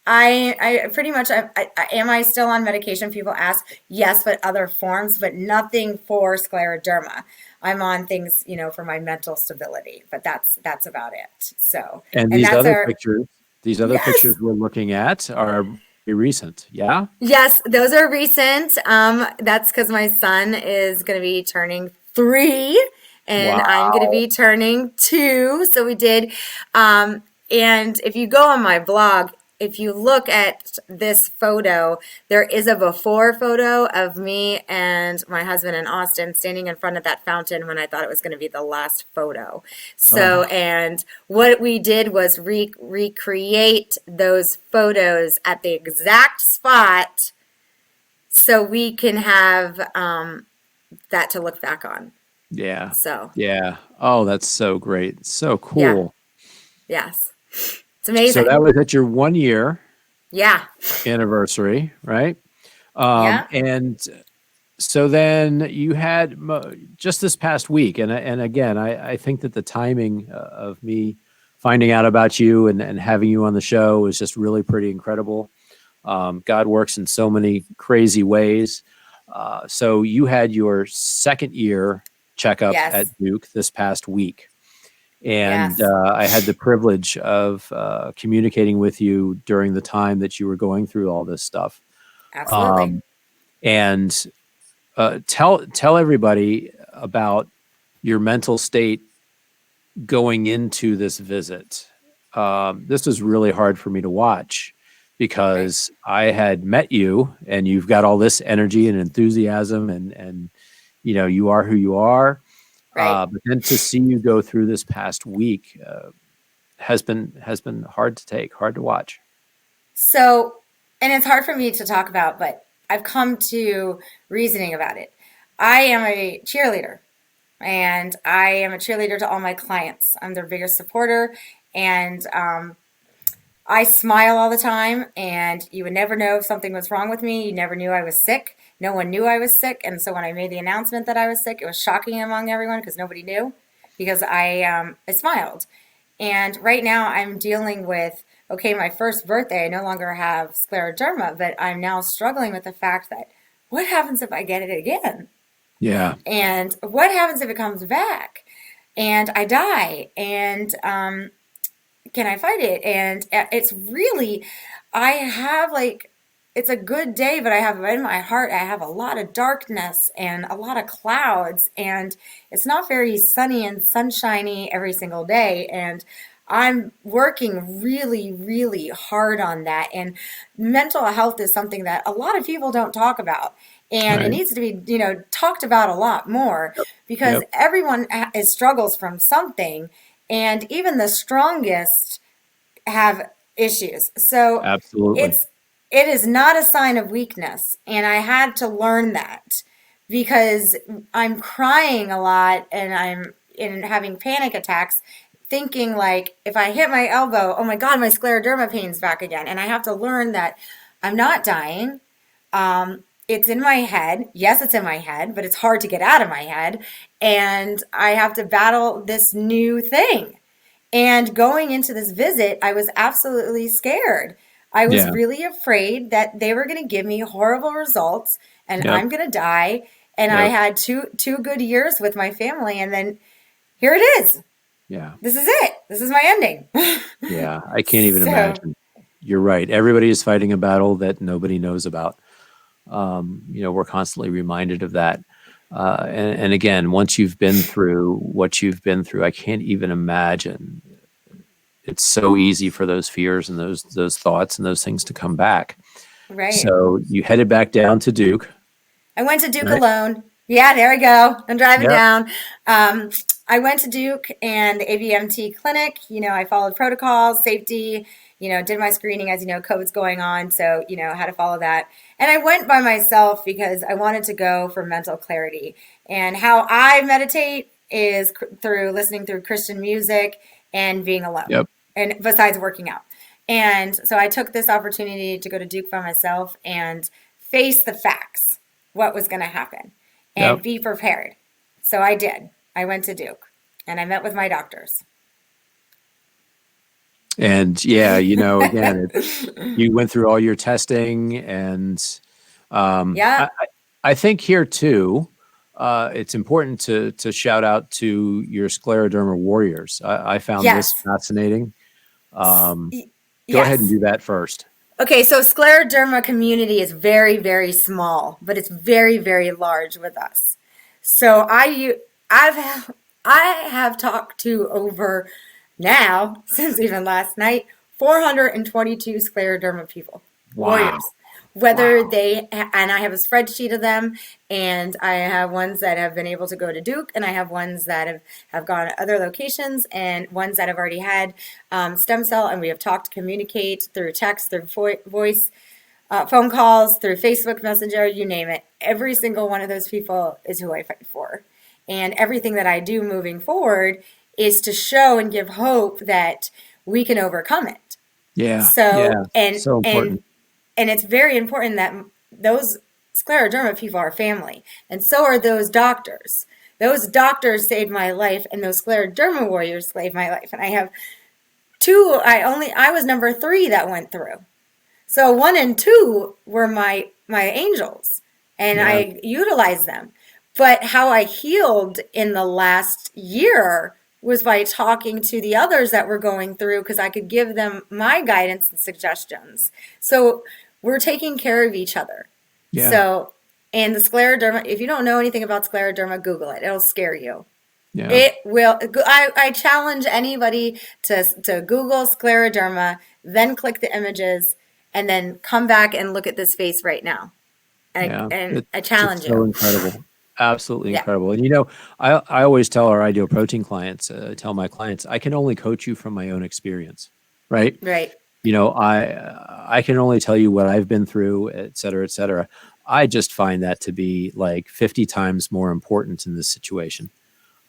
I pretty much, am I still on medication? People ask, yes, but other forms, but nothing for scleroderma. I'm on things, for my mental stability, but that's about it. So, And and these that's other our, pictures, these other yes. pictures we're looking at are recent. Yeah. Yes, those are recent. That's because my son is going to be turning 3 and I'm going to Wow. be turning 2. So we did. And if you go on my blog, if you look at this photo, there is a before photo of me and my husband in Austin standing in front of that fountain when I thought it was going to be the last photo. So, Oh, and what we did was recreate those photos at the exact spot so we can have that to look back on. yeah. So, Yeah. Oh, that's so great. So yeah, cool. yes. It's So amazing. that was at your 1 year Yeah, anniversary, right? yeah, And so then you had just this past week, and again, I think that the timing of me finding out about you and having you on the show was just really pretty incredible. God works in so many crazy ways. So you had your second year checkup at yes, Duke this past week. And yes, I had the privilege of communicating with you during the time that you were going through all this stuff. absolutely. Um, and tell everybody about your mental state going into this visit. This was really hard for me to watch Right, because I had met you and you've got all this energy and enthusiasm and you are who you are. right. But then to see you go through this past week has been hard to take, hard to watch. So, and it's hard for me to talk about, but I've come to reasoning about it. I am a cheerleader. And I am a cheerleader to all my clients. I'm their biggest supporter, and I smile all the time. And you would never know if something was wrong with me. You never knew I was sick. No one knew I was sick, and so when I made the announcement that I was sick, it was shocking among everyone because nobody knew. Because I smiled, and right now I'm dealing with okay, my first birthday. I no longer have scleroderma, but I'm now struggling with the fact that what happens if I get it again? Yeah. And what happens if it comes back and I die? And can I fight it? And it's really, I have like, it's a good day, but I have in my heart, I have a lot of darkness and a lot of clouds, and it's not very sunny and sunshiny every single day. And I'm working really, really hard on that. And mental health is something that a lot of people don't talk about. And it Right. needs to be, talked about a lot more Yep. because Yep. everyone is struggles from something. And even the strongest have issues. So Absolutely. it's it is not a sign of weakness, and I had to learn that because I'm crying a lot and I'm in having panic attacks thinking like if I hit my elbow, oh my god, my scleroderma pain's back again, and I have to learn that I'm not dying. It's in my head. Yes, it's in my head, but it's hard to get out of my head, and I have to battle this new thing. And going into this visit, I was absolutely scared. I was Yeah. really afraid that they were going to give me horrible results and Yep. I'm going to die. And I Yep. had two good years with my family, and then here it is. Yeah. This is it. This is my ending. Yeah. I can't even So, imagine. You're right. Everybody is fighting a battle that nobody knows about. We're constantly reminded of that. And again, once you've been through what you've been through, I can't even imagine. It's so easy for those fears and those thoughts and those things to come back. right. So you headed back down to Duke, I went to Duke right? alone. Yeah, there we go. I'm driving Yep. down. I went to Duke and the ABMT clinic. I followed protocols, safety, did my screening as COVID's going on. So, how to follow that. And I went by myself because I wanted to go for mental clarity. And how I meditate is through listening through Christian music and being alone, Yep. and besides working out. And so I took this opportunity to go to Duke by myself and face the facts, what was going to happen, and Yep. be prepared. So I did. I went to Duke and I met with my doctors. And yeah, again, you went through all your testing, and Yeah. I think here too, it's important to shout out to your scleroderma warriors. I found this Yes. fascinating. Um, Go ahead and Yes. do that first. Okay, so scleroderma community is very, very small, but it's very, very large with us. So I have talked to over now, since even last night, 422 scleroderma people, Wow. warriors. Whether Wow. and I have a spreadsheet of them, and I have ones that have been able to go to Duke, and I have ones that have gone to other locations, and ones that have already had stem cell, and we have talked, communicate through text, through voice, phone calls, through Facebook Messenger, you name it. Every single one of those people is who I fight for. And everything that I do moving forward is to show and give hope that we can overcome it. Yeah. So, Yeah. So important. and it's very important that those scleroderma people are family, and so are those doctors. Those doctors saved my life, and those scleroderma warriors saved my life. And I have two. I was number 3 that went through. So 1 and 2 were my angels, and Yeah. I utilized them. But how I healed in the last year was by talking to the others that were going through, because I could give them my guidance and suggestions. So we're taking care of each other. Yeah. So, and the scleroderma, if you don't know anything about scleroderma, Google it. It'll scare you. Yeah. It will. I challenge anybody to Google scleroderma, then click the images, and then come back and look at this face right now. Yeah. And I It's challenge just so you. incredible. Absolutely Yeah. incredible. And I always tell our ideal protein clients, tell my clients, I can only coach you from my own experience, right? Right. I can only tell you what I've been through, et cetera, et cetera. I just find that to be like 50 times more important in this situation.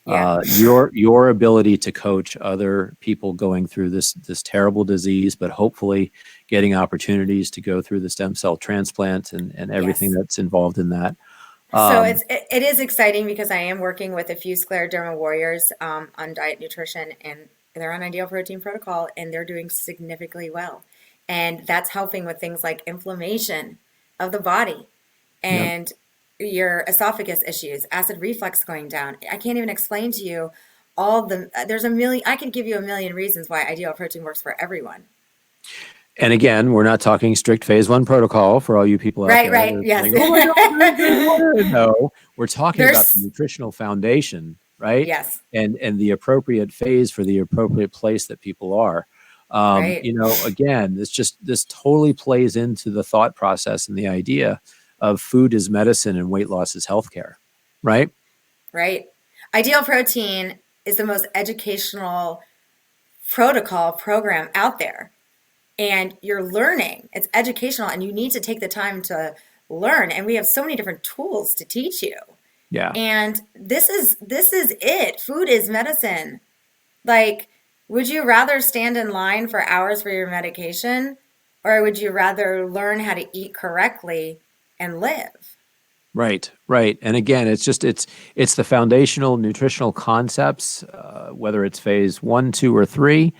Yeah. Your ability to coach other people going through this terrible disease, but hopefully getting opportunities to go through the stem cell transplant and everything Yes. that's involved in that. So it is exciting, because I am working with a few scleroderma warriors on diet nutrition, and they're on ideal protein protocol, and they're doing significantly well. And that's helping with things like inflammation of the body Yep. and your esophagus issues, acid reflux going down. I can't even explain to you there's a million, I could give you a million reasons why ideal protein works for everyone. And again, we're not talking strict phase 1 protocol for all you people out Right, there. right, That are yes. saying, oh my God, drink this water. No, we're talking about There's, the nutritional foundation, right? yes, And the appropriate phase for the appropriate place that people are. right, Again, this totally plays into the thought process and the idea of food is medicine and weight loss is healthcare, right? right. Ideal protein is the most educational program out there. And you're learning. It's educational, and you need to take the time to learn. And we have so many different tools to teach you. Yeah. And this is it. Food is medicine. Like, would you rather stand in line for hours for your medication, or would you rather learn how to eat correctly and live? Right, right. And again, it's the foundational nutritional concepts, whether it's phase 1, 2, or 3.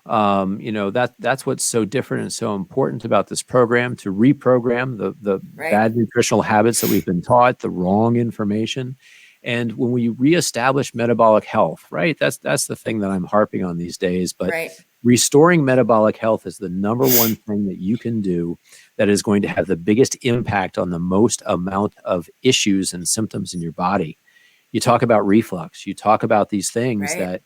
That's what's so different and so important about this program, to reprogram the Right. bad nutritional habits that we've been taught, the wrong information. And when we reestablish metabolic health, right? That's the thing that I'm harping on these days. But Right. restoring metabolic health is the number one thing that you can do that is going to have the biggest impact on the most amount of issues and symptoms in your body. You talk about reflux, you talk about these things Right.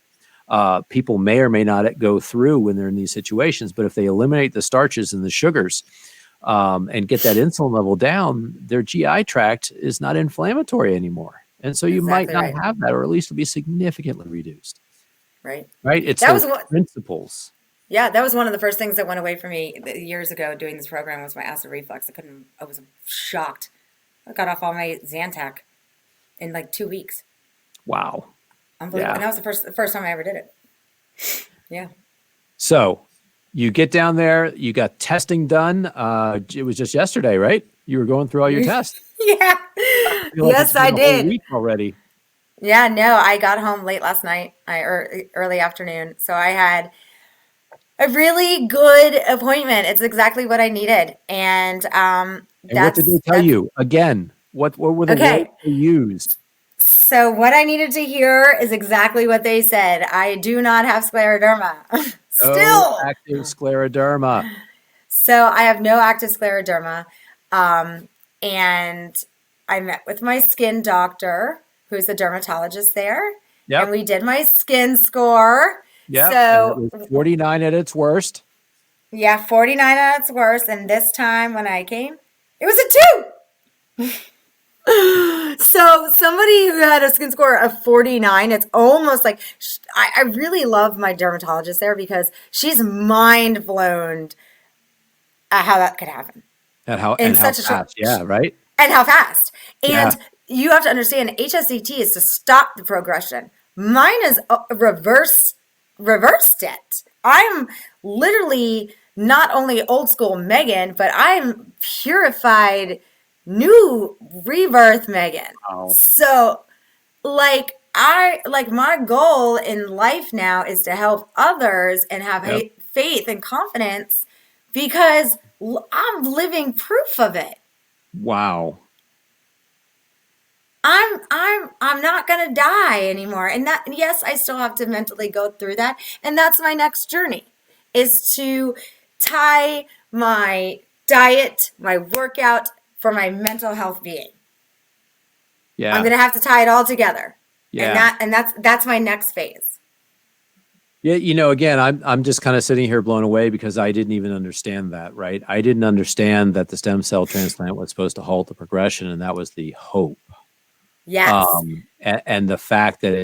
that people may or may not go through when they're in these situations. But if they eliminate the starches and the sugars and get that insulin level down, their GI tract is not inflammatory anymore. And so you might Exactly not right. have that, or at least it'll be significantly reduced. Right. Right? It's That was those what. principles. Yeah, that was one of the first things that went away from me years ago doing this program, was my acid reflux. I was shocked. I got off all my Zantac in like 2 weeks. Wow. Unbelievable. Yeah. And that was the first time I ever did it. Yeah. So you get down there, you got testing done. It was just yesterday, right? You were going through all your tests. Yeah. Feel like Yes, it's been I a whole did. week already. Yeah, no, I got home late last night, early afternoon. So I had a really good appointment. It's exactly what I needed. And And what did they tell you? Again, what were the Okay. words they used? So what I needed to hear is exactly what they said. I do not have scleroderma. No Still. active scleroderma. So I have no active scleroderma. And I met with my skin doctor, who's a dermatologist there, and Yep. we did my skin score. Yep. And it So, was 49 at its worst. yeah, 49 at its worst. And this time when I came, it was a 2. So somebody who had a skin score of 49, it's almost like I really love my dermatologist there because she's mind blown at how that could happen in How such a short fast. Yeah. Right. and how fast. Yeah. And you have to understand HSCT is to stop the progression. Mine is reversed it. I'm literally not only old school Megan, but I'm purified new rebirth Megan. Wow. So my goal in life now is to help others and have Yep. faith and confidence because I'm living proof of it. Wow. I'm not gonna die anymore. And that, yes, I still have to mentally go through that. And that's my next journey, is to tie my diet, my workout for my mental health being. Yeah. I'm gonna have to tie it all together. Yeah. And that's my next phase. Yeah, again, I'm just kind of sitting here blown away because I didn't even understand that, right? I didn't understand that the stem cell transplant was supposed to halt the progression, and that was the hope. Yes. And the fact that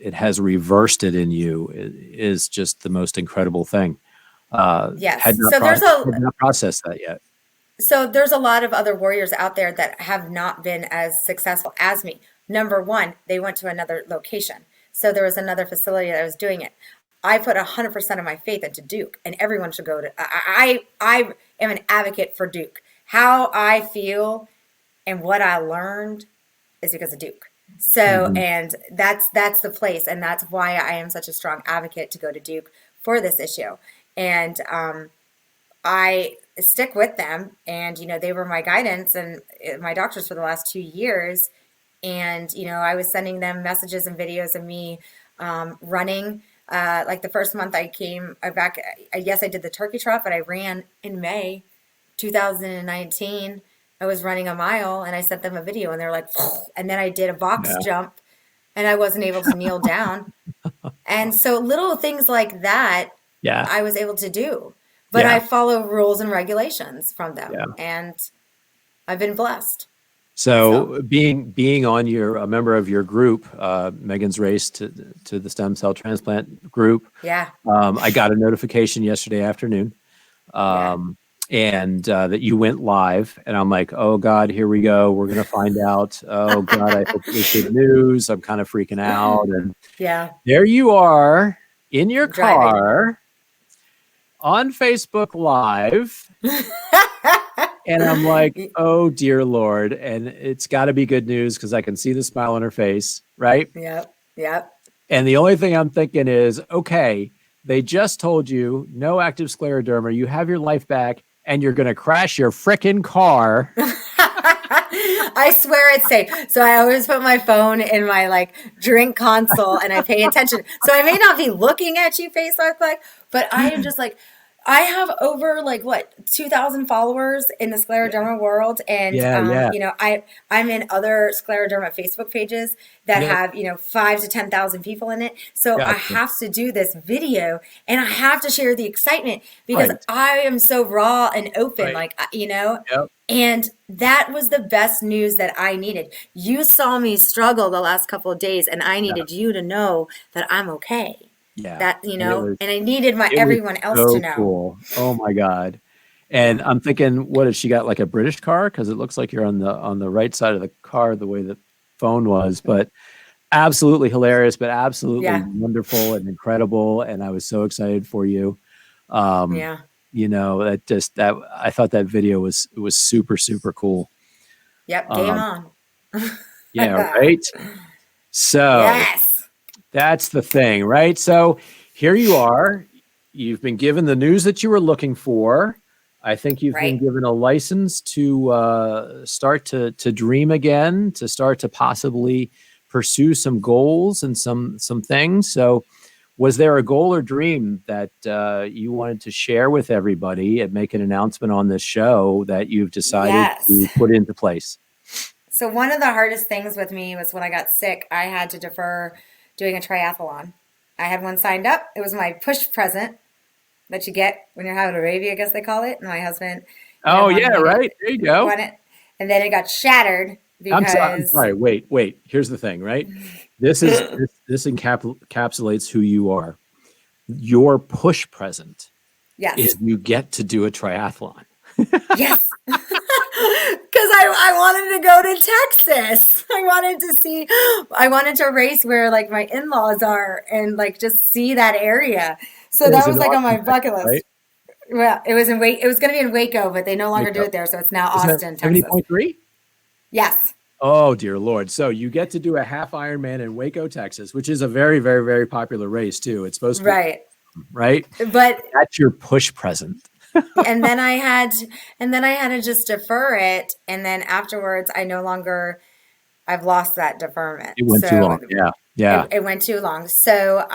it has reversed it in you is just the most incredible thing. Yes. Had not processed that yet. So there's a lot of other warriors out there that have not been as successful as me. Number one, they went to another location. So there was another facility that was doing it. I put 100% of my faith into Duke, and everyone should go to. I am an advocate for Duke. How I feel and what I learned is because of Duke. So, and that's the place, and that's why I am such a strong advocate to go to Duke for this issue. And I stick with them, and they were my guidance and my doctors for the last 2 years. And I was sending them messages and videos of me running. Like the first month I came back, yes, I did the turkey trot, but I ran in May 2019. I was running a mile, and I sent them a video, and they're like, and then I did a box jump, and I wasn't able to kneel down. And so little things like that, Yeah. I was able to do. But I follow rules and regulations from them, and I've been blessed. So being on a member of your group, Megan's Race to the Stem Cell Transplant group. Yeah. I got a notification yesterday afternoon, and that you went live, and I'm like, oh God, here we go. We're gonna find out. Oh God, I hope it's good news. I'm kind of freaking out, and there you are in your car on Facebook Live. And I'm like, oh, dear Lord. And it's got to be good news because I can see the smile on her face, right? Yep. And the only thing I'm thinking is, okay, they just told you no active scleroderma. You have your life back, and you're going to crash your frickin' car. I swear it's safe. So I always put my phone in my drink console, and I pay attention. So I may not be looking at you face but I am just like, I have over 2,000 followers in the scleroderma world. And, I'm in other scleroderma Facebook pages that have, 5 to 10,000 people in it. So I have to do this video, and I have to share the excitement because I am so raw and open, and that was the best news that I needed. You saw me struggle the last couple of days, and I needed you to know that I'm okay. Yeah. That, and I needed everyone else to know. Cool. Oh my God. And I'm thinking, what has she got, like a British car? Because it looks like you're on the right side of the car, the way the phone was, but absolutely hilarious, but absolutely wonderful and incredible. And I was so excited for you. I thought that video was super, super cool. Yep. Game on. Yeah. Right. So that's the thing, right? So here you are. You've been given the news that you were looking for. I think you've been given a license to start to dream again, to start to possibly pursue some goals and some things. So Was there a goal or dream that you wanted to share with everybody and make an announcement on this show that you've decided to put into place? So one of the hardest things with me was when I got sick, I had to defer doing a triathlon. I had one signed up. It was my push present that you get when you're having a baby, I guess they call it. And my husband. Oh, yeah, right. There you go. And then it got shattered because. I'm sorry. Wait. Here's the thing, right? This encapsulates who you are. Your push present is you get to do a triathlon. Yes. Because I wanted to go to Texas. I wanted to race where like my in-laws are and like just see that area. So that was like on my bucket list. Right? Well, it was going to be in Waco, but they no longer do it there. So it's now Austin, Texas. 70.3? Yes. Oh, dear Lord. So you get to do a half Ironman in Waco, Texas, which is a very, very, very popular race too. It's supposed to be right. But that's your push present. and then I had to just defer it. And then afterwards, I've lost that deferment. It went too long. Yeah. It went too long. So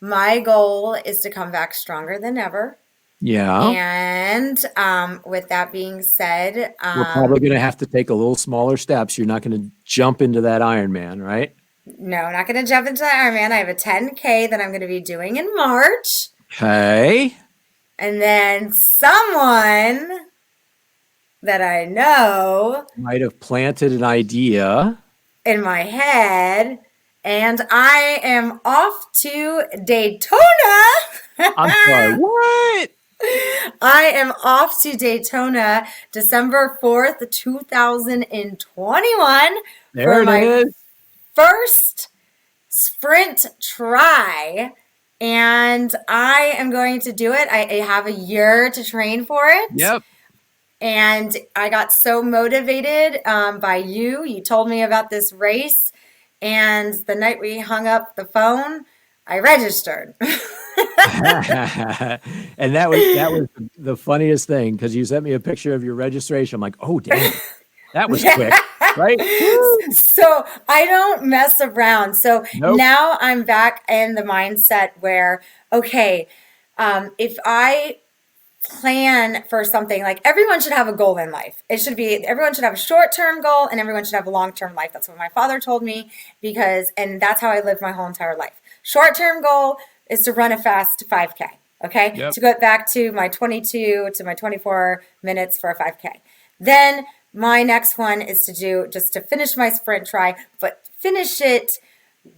my goal is to come back stronger than ever. Yeah. And with that being said, we're probably going to have to take a little smaller steps. You're not going to jump into that Ironman, right? No, I'm not going to jump into that Ironman. I have a 10K that I'm going to be doing in March. Okay. And then someone that I know might have planted an idea in my head, and I am off to Daytona. I'm sorry, what? I am off to Daytona December 4th, 2021 for my first sprint try. And I am going to do it. I have a year to train for it. Yep. And I got so motivated by you. You told me about this race. And the night we hung up the phone, I registered. And that was the funniest thing because you sent me a picture of your registration. I'm like, oh, damn, that was quick. Right? So I don't mess around. So now I'm back in the mindset where, okay, if I plan for something, like everyone should have a goal in life. Everyone should have a short-term goal and everyone should have a long-term life. That's what my father told me and that's how I lived my whole entire life. Short-term goal is to run a fast 5K. Okay. Yep. To go back to my 22 to my 24 minutes for a 5K. Then my next one is to finish my sprint try, but finish it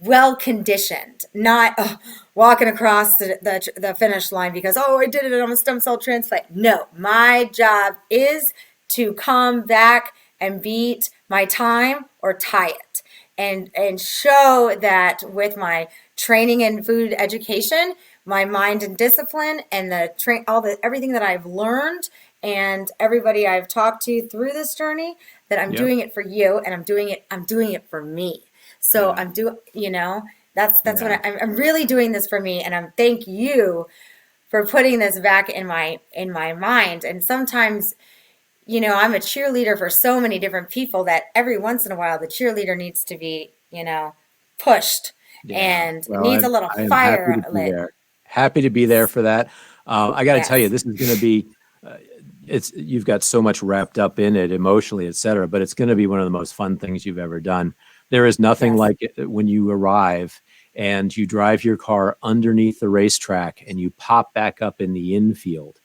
well conditioned, not walking across the finish line because, I did it and I'm a stem cell transplant. No, my job is to come back and beat my time or tie it and show that with my training and food education, my mind and discipline and everything that I've learned and everybody I've talked to through this journey, that I'm doing it for you and I'm doing it for me. So I'm that's what I'm really doing this for me. And I'm thank you for putting this back in my mind. And sometimes, I'm a cheerleader for so many different people that every once in a while, the cheerleader needs to be, pushed and needs a little fire lit. Happy to be there for that. I got to tell you, this is going to be, you've got so much wrapped up in it emotionally, et cetera, but it's going to be one of the most fun things you've ever done. There is nothing like it when you arrive and you drive your car underneath the racetrack and you pop back up in the infield.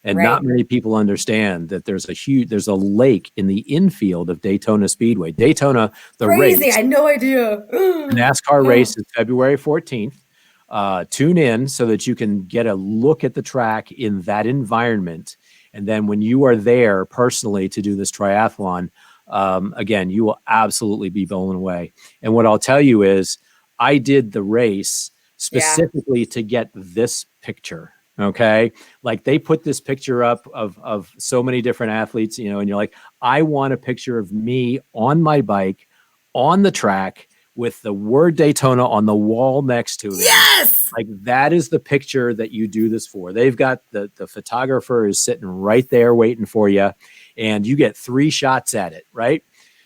And not many people understand that there's a lake in the infield of Daytona Speedway. Daytona, the race. I had no idea. NASCAR race is February 14th. Tune in so that you can get a look at the track in that environment. And then when you are there personally to do this triathlon, again, you will absolutely be blown away. And what I'll tell you is I did the race specifically to get this picture. Okay. Like they put this picture up of so many different athletes, and you're like, I want a picture of me on my bike on the track with the word Daytona on the wall next to it. Yes. Like that is the picture that you do this for. They've got the photographer is sitting right there waiting for you and you get 3 shots at it. Right.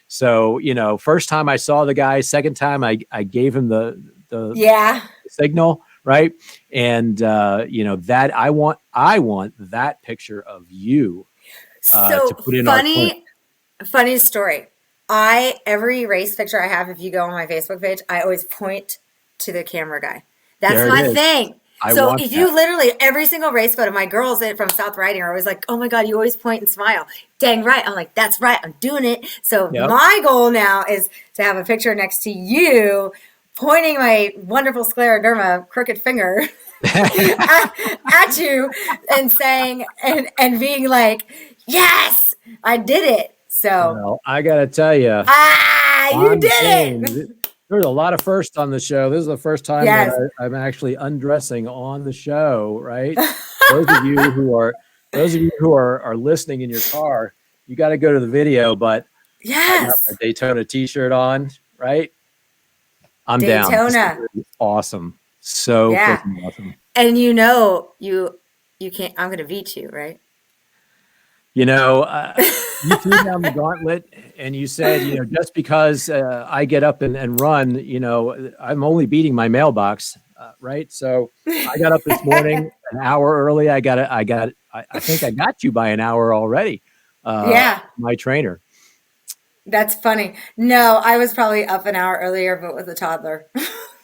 So, first time I saw the guy, second time I gave him the signal. right? And that I want that picture of you So to put in our clinic. funny story. Every race picture I have, if you go on my Facebook page, I always point to the camera guy. That's There it my is. thing. I So want if that. you literally, every single race photo, my girls from South Riding are always like, oh my God, you always point and smile. Dang right. I'm like, that's right. I'm doing it. So Yep. my goal now is to have a picture next to you pointing my wonderful scleroderma crooked finger at you and saying, and being like, yes, I did it. So, Well, I got to tell you, you did it. There's a lot of firsts on the show. This is the first time Yes. that I'm actually undressing on the show, right? Those of you who are listening in your car, you got to go to the video, but I got Yes. my Daytona t-shirt on, right? I'm down. Daytona. This is awesome. So freaking awesome. And you can't, I'm going to beat you, right? You threw down the gauntlet and you said, just because I get up and run, I'm only beating my mailbox, right? So I got up this morning an hour early. I think I got you by an hour already. My trainer. That's funny. No, I was probably up an hour earlier, but with a toddler.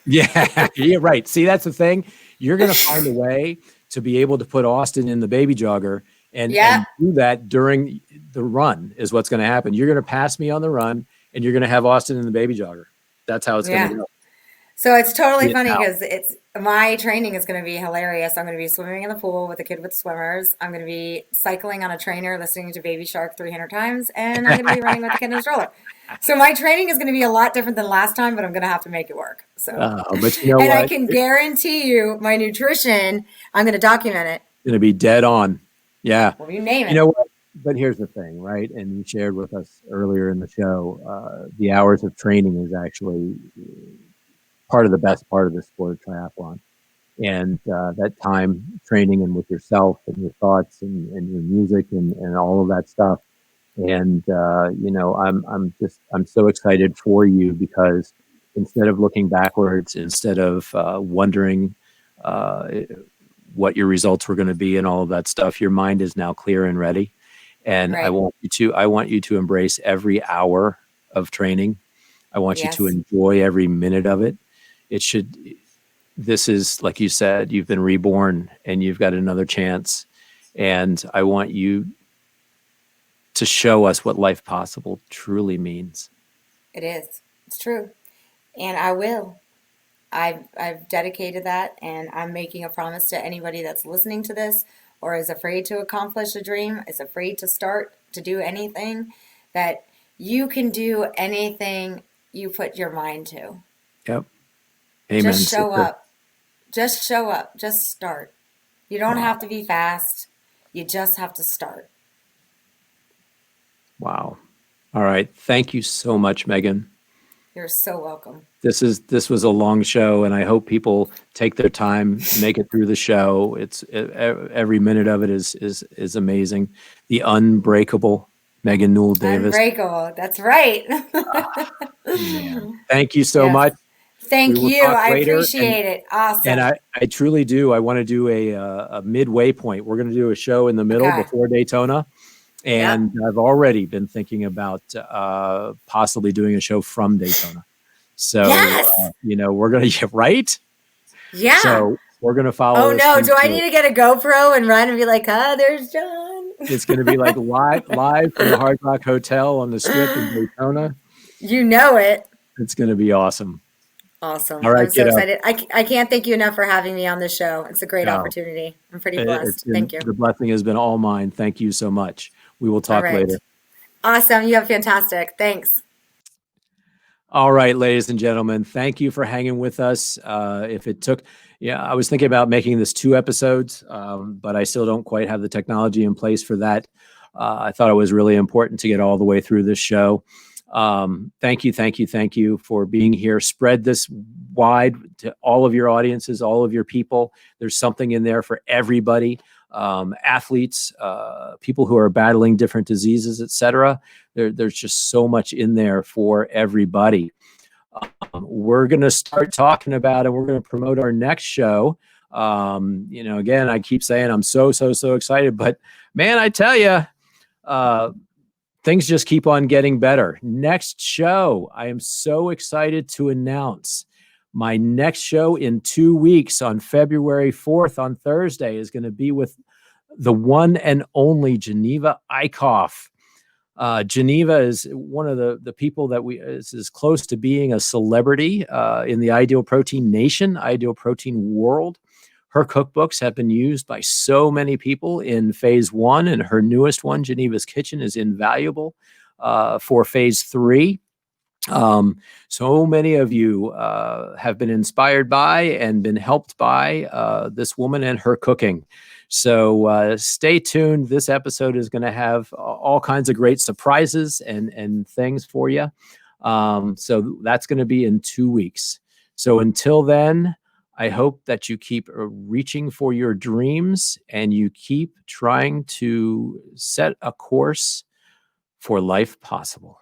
Yeah, you're right. See, that's the thing. You're going to find a way to be able to put Austin in the baby jogger and do that during the run is what's going to happen. You're going to pass me on the run and you're going to have Austin in the baby jogger. That's how it's going to go. So it's totally funny because my training is going to be hilarious. I'm going to be swimming in the pool with a kid with swimmers. I'm going to be cycling on a trainer, listening to Baby Shark 300 times, and I'm going to be running with a kid in a stroller. So my training is going to be a lot different than last time, but I'm going to have to make it work. So, but you know what? I can guarantee you, my nutrition, I'm going to document it. Going to be dead on. Yeah. Well, you name it. You know what? But here's the thing, right? And you shared with us earlier in the show, the hours of training is actually part of the best part of the sport of triathlon. And that time training and with yourself and your thoughts and your music and all of that stuff. And, I'm so excited for you because instead of looking backwards, instead of wondering what your results were going to be and all of that stuff, your mind is now clear and ready. And right. I want you to embrace every hour of training. I want you to enjoy every minute of it. This is, like you said, you've been reborn and you've got another chance. And I want you to show us what life possible truly means. It is. It's true. And I will. I've dedicated that, and I'm making a promise to anybody that's listening to this or is afraid to accomplish a dream, is afraid to start to do anything, that you can do anything you put your mind to. Yep. Amen. Just show up. Just show up. Just start. You don't have to be fast. You just have to start. Wow. All right. Thank you so much, Megan. You're so welcome. This was a long show, and I hope people take their time, make it through the show. Every minute of it is amazing. The Unbreakable Meghan Newell Davis. Unbreakable. That's right. Thank you so much. Thank you. I appreciate it. Awesome. And I truly do. I want to do a midway point. We're going to do a show in the middle before Daytona. And I've already been thinking about possibly doing a show from Daytona. So, we're going to get right. Yeah. So we're going to follow. Oh, no. Do I need to get a GoPro and run and be like, there's John? It's going to be like live from the Hard Rock Hotel on the Strip in Daytona. You know it. It's going to be awesome. Awesome. All right, I'm so excited. I can't thank you enough for having me on this show. It's a great opportunity. I'm pretty blessed. Thank you. The blessing has been all mine. Thank you so much. We will talk later. Awesome. You have fantastic. Thanks. All right, ladies and gentlemen, thank you for hanging with us. If it took, I was thinking about making this 2 episodes, but I still don't quite have the technology in place for that. I thought it was really important to get all the way through this show. Thank you for being here. Spread this wide to all of your audiences, all of your people. There's something in there for everybody. Athletes, people who are battling different diseases, etc. There's just so much in there for everybody. We're going to start talking about it. We're going to promote our next show. Again, I keep saying I'm so excited, but man, I tell you, things just keep on getting better. Next show, I am so excited to announce my next show in 2 weeks on February 4th on Thursday is going to be with the one and only Geneva Eichhoff. Geneva is one of the people that is close to being a celebrity in the Ideal Protein Nation, Ideal Protein world. Her cookbooks have been used by so many people in phase 1, and her newest one, Geneva's Kitchen, is invaluable for phase 3. So many of you have been inspired by and been helped by this woman and her cooking. So stay tuned. This episode is going to have all kinds of great surprises and things for you. So that's going to be in 2 weeks. So until then, I hope that you keep reaching for your dreams and you keep trying to set a course for life possible.